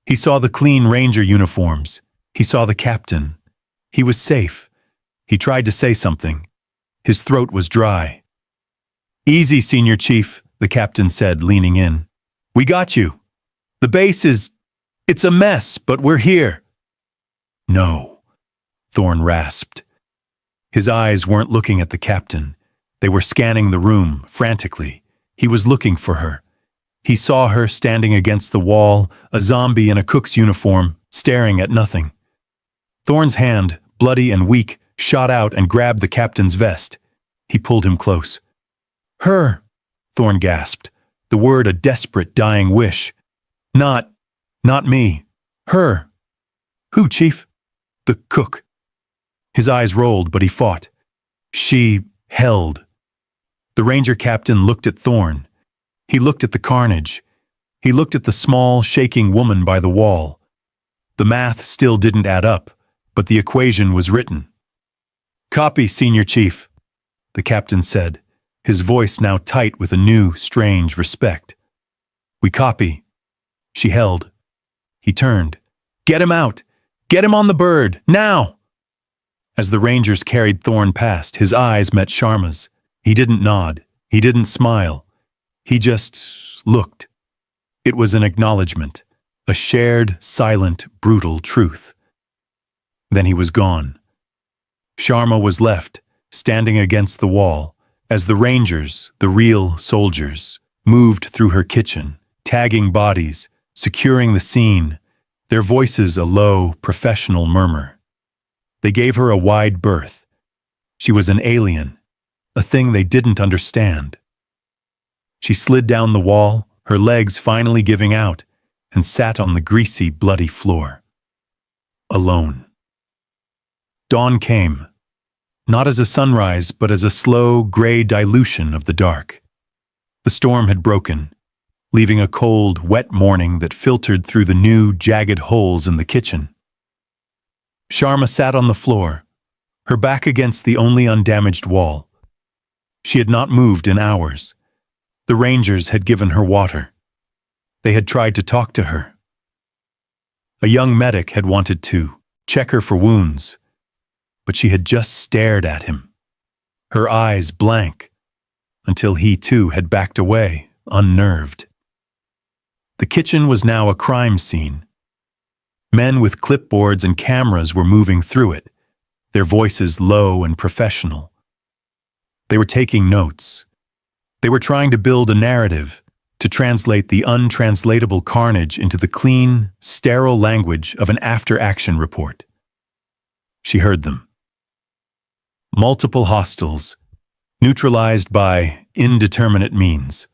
He saw the clean ranger uniforms. He saw the captain. He was safe. He tried to say something. His throat was dry. "Easy, Senior Chief," the captain said, leaning in. "We got you. The base it's a mess, but we're here." "No," Thorne rasped. His eyes weren't looking at the captain. They were scanning the room, frantically. He was looking for her. He saw her standing against the wall, a zombie in a cook's uniform, staring at nothing. Thorne's hand, bloody and weak, shot out and grabbed the captain's vest. He pulled him close. "Her," Thorne gasped, the word a desperate, dying wish. Not me. Her." "Who, Chief?" "The cook." His eyes rolled, but he fought. She held. The ranger captain looked at Thorne. He looked at the carnage. He looked at the small, shaking woman by the wall. The math still didn't add up, but the equation was written. "Copy, Senior Chief," the captain said, his voice now tight with a new, strange respect. "We copy." She held. He turned. "Get him out! Get him on the bird! Now!" As the rangers carried Thorne past, his eyes met Sharma's. He didn't nod. He didn't smile. He just looked. It was an acknowledgement, a shared, silent, brutal truth. Then he was gone. Sharma was left, standing against the wall, as the rangers, the real soldiers, moved through her kitchen, tagging bodies, securing the scene, their voices a low, professional murmur. They gave her a wide berth. She was an alien, a thing they didn't understand. She slid down the wall, her legs finally giving out, and sat on the greasy, bloody floor. Alone. Dawn came, not as a sunrise, but as a slow, gray dilution of the dark. The storm had broken, leaving a cold, wet morning that filtered through the new, jagged holes in the kitchen. Sharma sat on the floor, her back against the only undamaged wall. She had not moved in hours. The rangers had given her water. They had tried to talk to her. A young medic had wanted to check her for wounds, but she had just stared at him, her eyes blank, until he too had backed away, unnerved. The kitchen was now a crime scene. Men with clipboards and cameras were moving through it, their voices low and professional. They were taking notes. They were trying to build a narrative, to translate the untranslatable carnage into the clean, sterile language of an after-action report. She heard them. Multiple hostiles, neutralized by indeterminate means.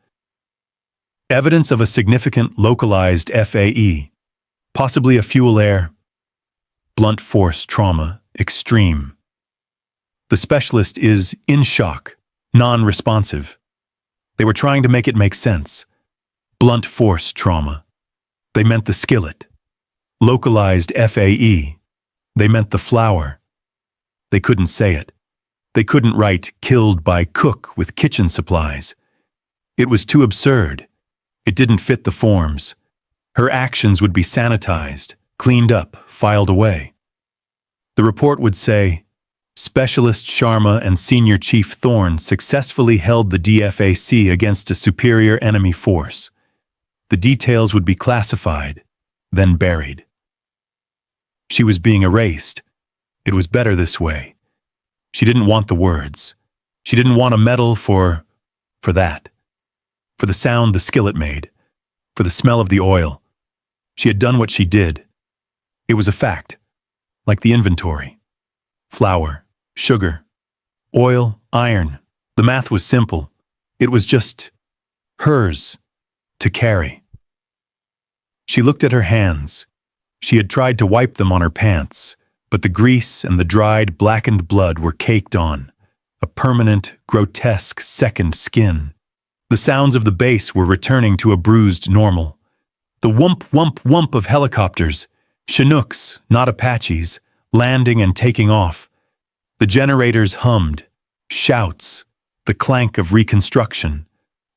Evidence of a significant localized FAE, possibly a fuel air, blunt force trauma, extreme. The specialist is in shock, non-responsive. They were trying to make it make sense. Blunt force trauma. They meant the skillet. Localized FAE. They meant the flour. They couldn't say it. They couldn't write killed by cook with kitchen supplies. It was too absurd. It didn't fit the forms. Her actions would be sanitized, cleaned up, filed away. The report would say, Specialist Sharma and Senior Chief Thorne successfully held the DFAC against a superior enemy force. The details would be classified, then buried. She was being erased. It was better this way. She didn't want the words. She didn't want a medal for that. For the sound the skillet made. For the smell of the oil. She had done what she did. It was a fact. Like the inventory. Flour, sugar, oil, iron. The math was simple. It was just hers to carry. She looked at her hands. She had tried to wipe them on her pants, but the grease and the dried, blackened blood were caked on, a permanent, grotesque second skin. The sounds of the base were returning to a bruised normal. The whump, whump, whump of helicopters, Chinooks, not Apaches, landing and taking off. The generators hummed, shouts, the clank of reconstruction.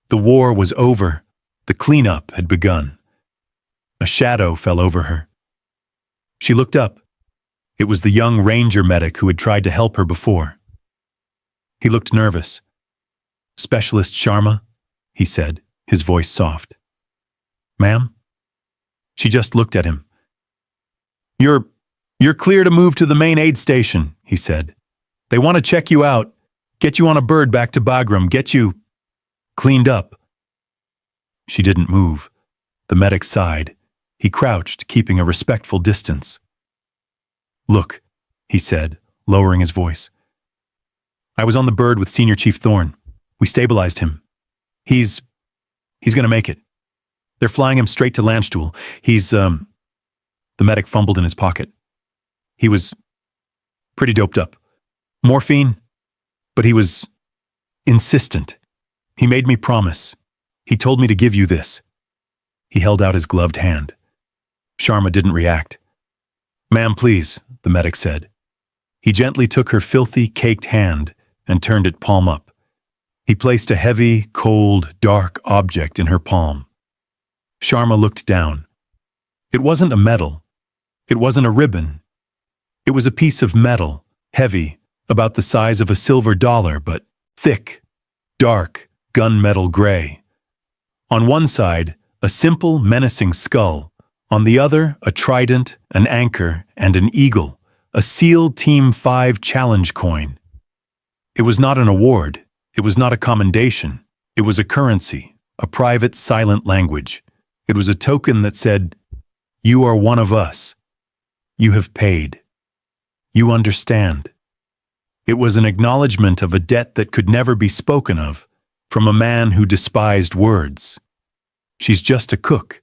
The war was over. The cleanup had begun. A shadow fell over her. She looked up. It was the young ranger medic who had tried to help her before. He looked nervous. Specialist Sharma, he said, his voice soft. Ma'am? She just looked at him. You're clear to move to the main aid station, he said. They want to check you out, get you on a bird back to Bagram, get you cleaned up. She didn't move. The medic sighed. He crouched, keeping a respectful distance. Look, he said, lowering his voice. I was on the bird with Senior Chief Thorne. We stabilized him. He's gonna make it. They're flying him straight to Landstuhl. The medic fumbled in his pocket. He was pretty doped up. Morphine, but he was insistent. He made me promise. He told me to give you this. He held out his gloved hand. Sharma didn't react. Ma'am, please, the medic said. He gently took her filthy, caked hand and turned it palm up. He placed a heavy, cold, dark object in her palm. Sharma looked down. It wasn't a medal. It wasn't a ribbon. It was a piece of metal, heavy, about the size of a silver dollar, but thick, dark, gunmetal gray. On one side, a simple, menacing skull. On the other, a trident, an anchor, and an eagle, a SEAL Team 5 challenge coin. It was not an award. It was not a commendation. It was a currency, a private, silent language. It was a token that said, "You are one of us. You have paid. You understand." It was an acknowledgement of a debt that could never be spoken of, from a man who despised words. She's just a cook.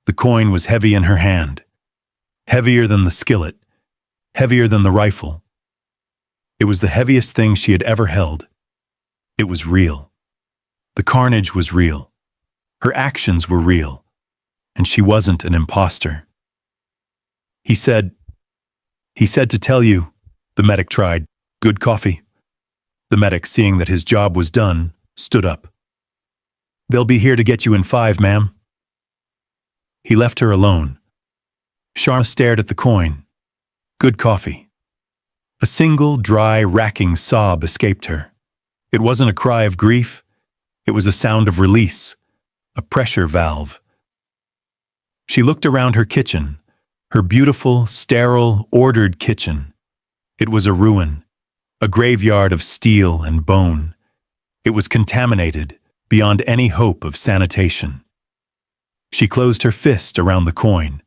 The coin was heavy in her hand. Heavier than the skillet. Heavier than the rifle. It was the heaviest thing she had ever held. It was real. The carnage was real. Her actions were real. And she wasn't an imposter. He said to tell you, the medic tried, good coffee. The medic, seeing that his job was done, stood up. They'll be here to get you in 5, ma'am. He left her alone. Sharma stared at the coin. Good coffee. A single, dry, racking sob escaped her. It wasn't a cry of grief. It was a sound of release, a pressure valve. She looked around her kitchen, her beautiful, sterile, ordered kitchen. It was a ruin. a graveyard of steel and bone. It was contaminated beyond any hope of sanitation. She closed her fist around the coin.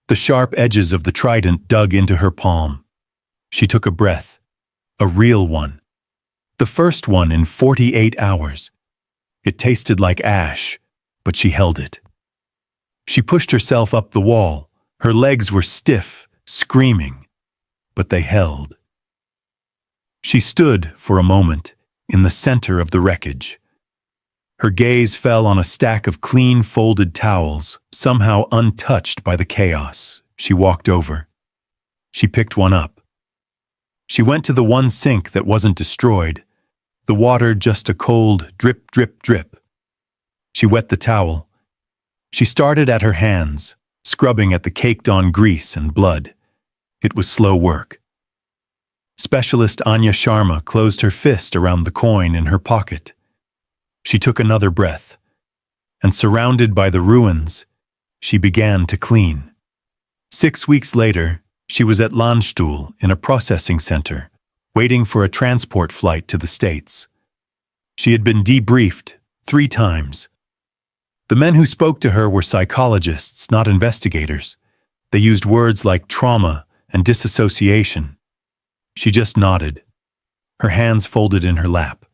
The sharp edges of the trident dug into her palm. She took a breath, a real one. The first one in 48 hours. It tasted like ash, but she held it. She pushed herself up the wall. Her legs were stiff, screaming, but they held. She stood for a moment in the center of the wreckage. Her gaze fell on a stack of clean folded towels, somehow untouched by the chaos. She walked over. She picked one up. She went to the one sink that wasn't destroyed, the water just a cold drip, drip, drip. She wet the towel. She started at her hands, scrubbing at the caked-on grease and blood. It was slow work. Specialist Anya Sharma closed her fist around the coin in her pocket. She took another breath, and surrounded by the ruins, she began to clean. 6 weeks later, she was at Landstuhl in a processing center, waiting for a transport flight to the States. She had been debriefed 3 times. The men who spoke to her were psychologists, not investigators. They used words like trauma and disassociation. She just nodded, her hands folded in her lap.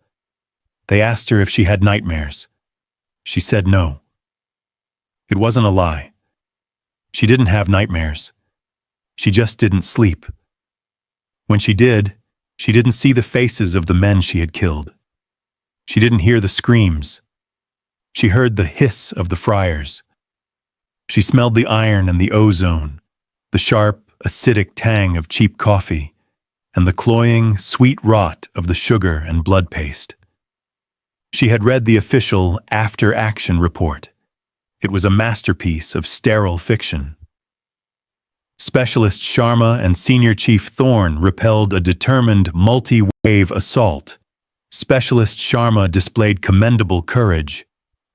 They asked her if she had nightmares. She said no. It wasn't a lie. She didn't have nightmares. She just didn't sleep. When she did, she didn't see the faces of the men she had killed. She didn't hear the screams. She heard the hiss of the fryers. She smelled the iron and the ozone, the sharp, acidic tang of cheap coffee, and the cloying, sweet rot of the sugar and blood paste. She had read the official after-action report. It was a masterpiece of sterile fiction. Specialist Sharma and Senior Chief Thorne repelled a determined multi-wave assault. Specialist Sharma displayed commendable courage,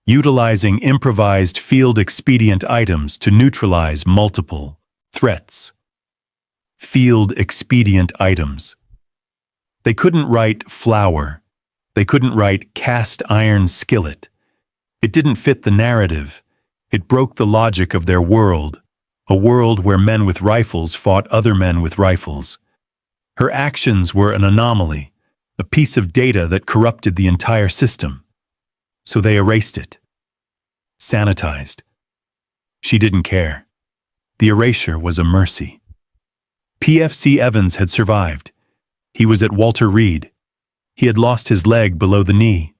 utilizing improvised field expedient items to neutralize multiple threats. Field expedient items. They couldn't write flour. They couldn't write cast iron skillet. It didn't fit the narrative. It broke the logic of their world, a world where men with rifles fought other men with rifles. Her actions were an anomaly, a piece of data that corrupted the entire system. So they erased it. Sanitized. She didn't care. The erasure was a mercy. PFC Evans had survived. He was at Walter Reed. He had lost his leg below the knee.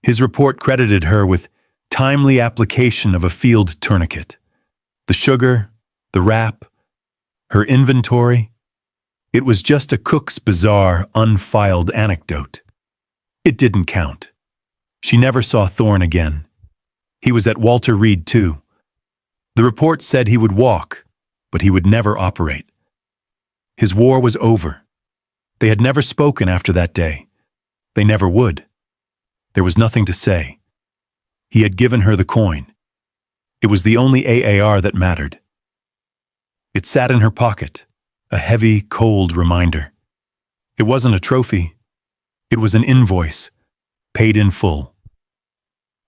His report credited her with timely application of a field tourniquet. The sugar, the wrap, her inventory. It was just a cook's bizarre, unfiled anecdote. It didn't count. She never saw Thorne again. He was at Walter Reed too. The report said he would walk, but he would never operate. His war was over. They had never spoken after that day. They never would. There was nothing to say. He had given her the coin. It was the only AAR that mattered. It sat in her pocket, a heavy, cold reminder. It wasn't a trophy. It was an invoice, paid in full.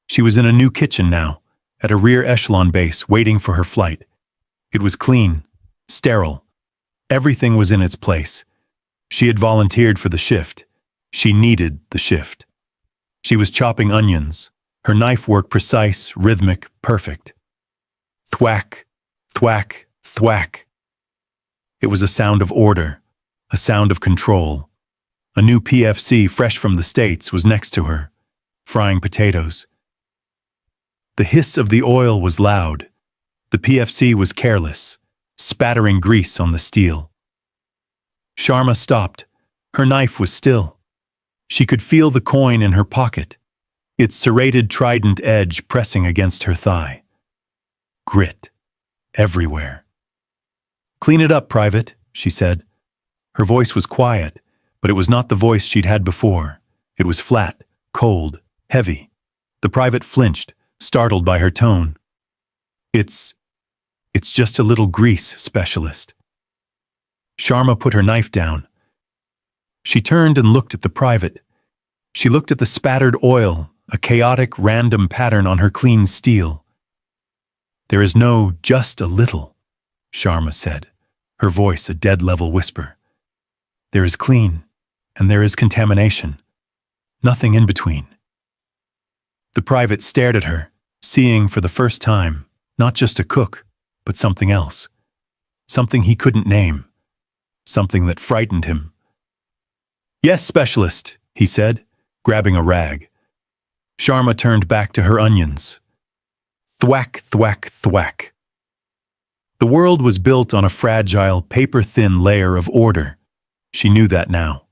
She was in a new kitchen now, at a rear echelon base, waiting for her flight. It was clean, sterile. Everything was in its place. She had volunteered for the shift. She needed the shift. She was chopping onions, her knife work precise, rhythmic, perfect. Thwack, thwack, thwack. It was a sound of order, a sound of control. A new PFC, fresh from the States, was next to her, frying potatoes. The hiss of the oil was loud. The PFC was careless, spattering grease on the steel. Sharma stopped. Her knife was still. She could feel the coin in her pocket, its serrated trident edge pressing against her thigh. Grit. Everywhere. "Clean it up, Private," she said. Her voice was quiet, but it was not the voice she'd had before. It was flat, cold, heavy. The private flinched, startled by her tone. It's just a little grease, Specialist." Sharma put her knife down. She turned and looked at the private. She looked at the spattered oil, a chaotic, random pattern on her clean steel. "There is no just a little," Sharma said, her voice a dead-level whisper. "There is clean, and there is contamination. Nothing in between." The private stared at her, seeing for the first time, not just a cook, but something else. Something he couldn't name. Something that frightened him. "Yes, specialist," he said, grabbing a rag. Sharma turned back to her onions. Thwack, thwack, thwack. The world was built on a fragile, paper-thin layer of order. She knew that now.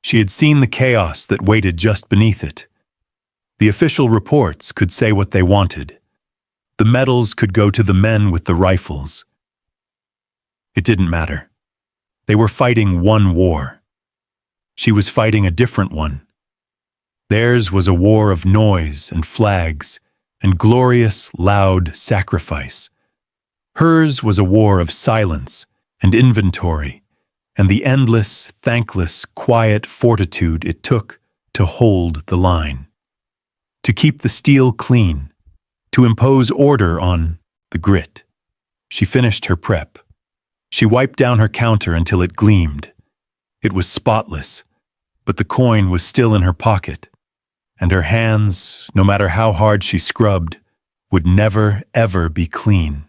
She had seen the chaos that waited just beneath it. The official reports could say what they wanted. The medals could go to the men with the rifles. It didn't matter. They were fighting one war. She was fighting a different one. Theirs was a war of noise and flags and glorious, loud sacrifice. Hers was a war of silence and inventory and the endless, thankless, quiet fortitude it took to hold the line. To keep the steel clean, to impose order on the grit. She finished her prep. She wiped down her counter until it gleamed. It was spotless, but the coin was still in her pocket, and her hands, no matter how hard she scrubbed, would never, ever be clean.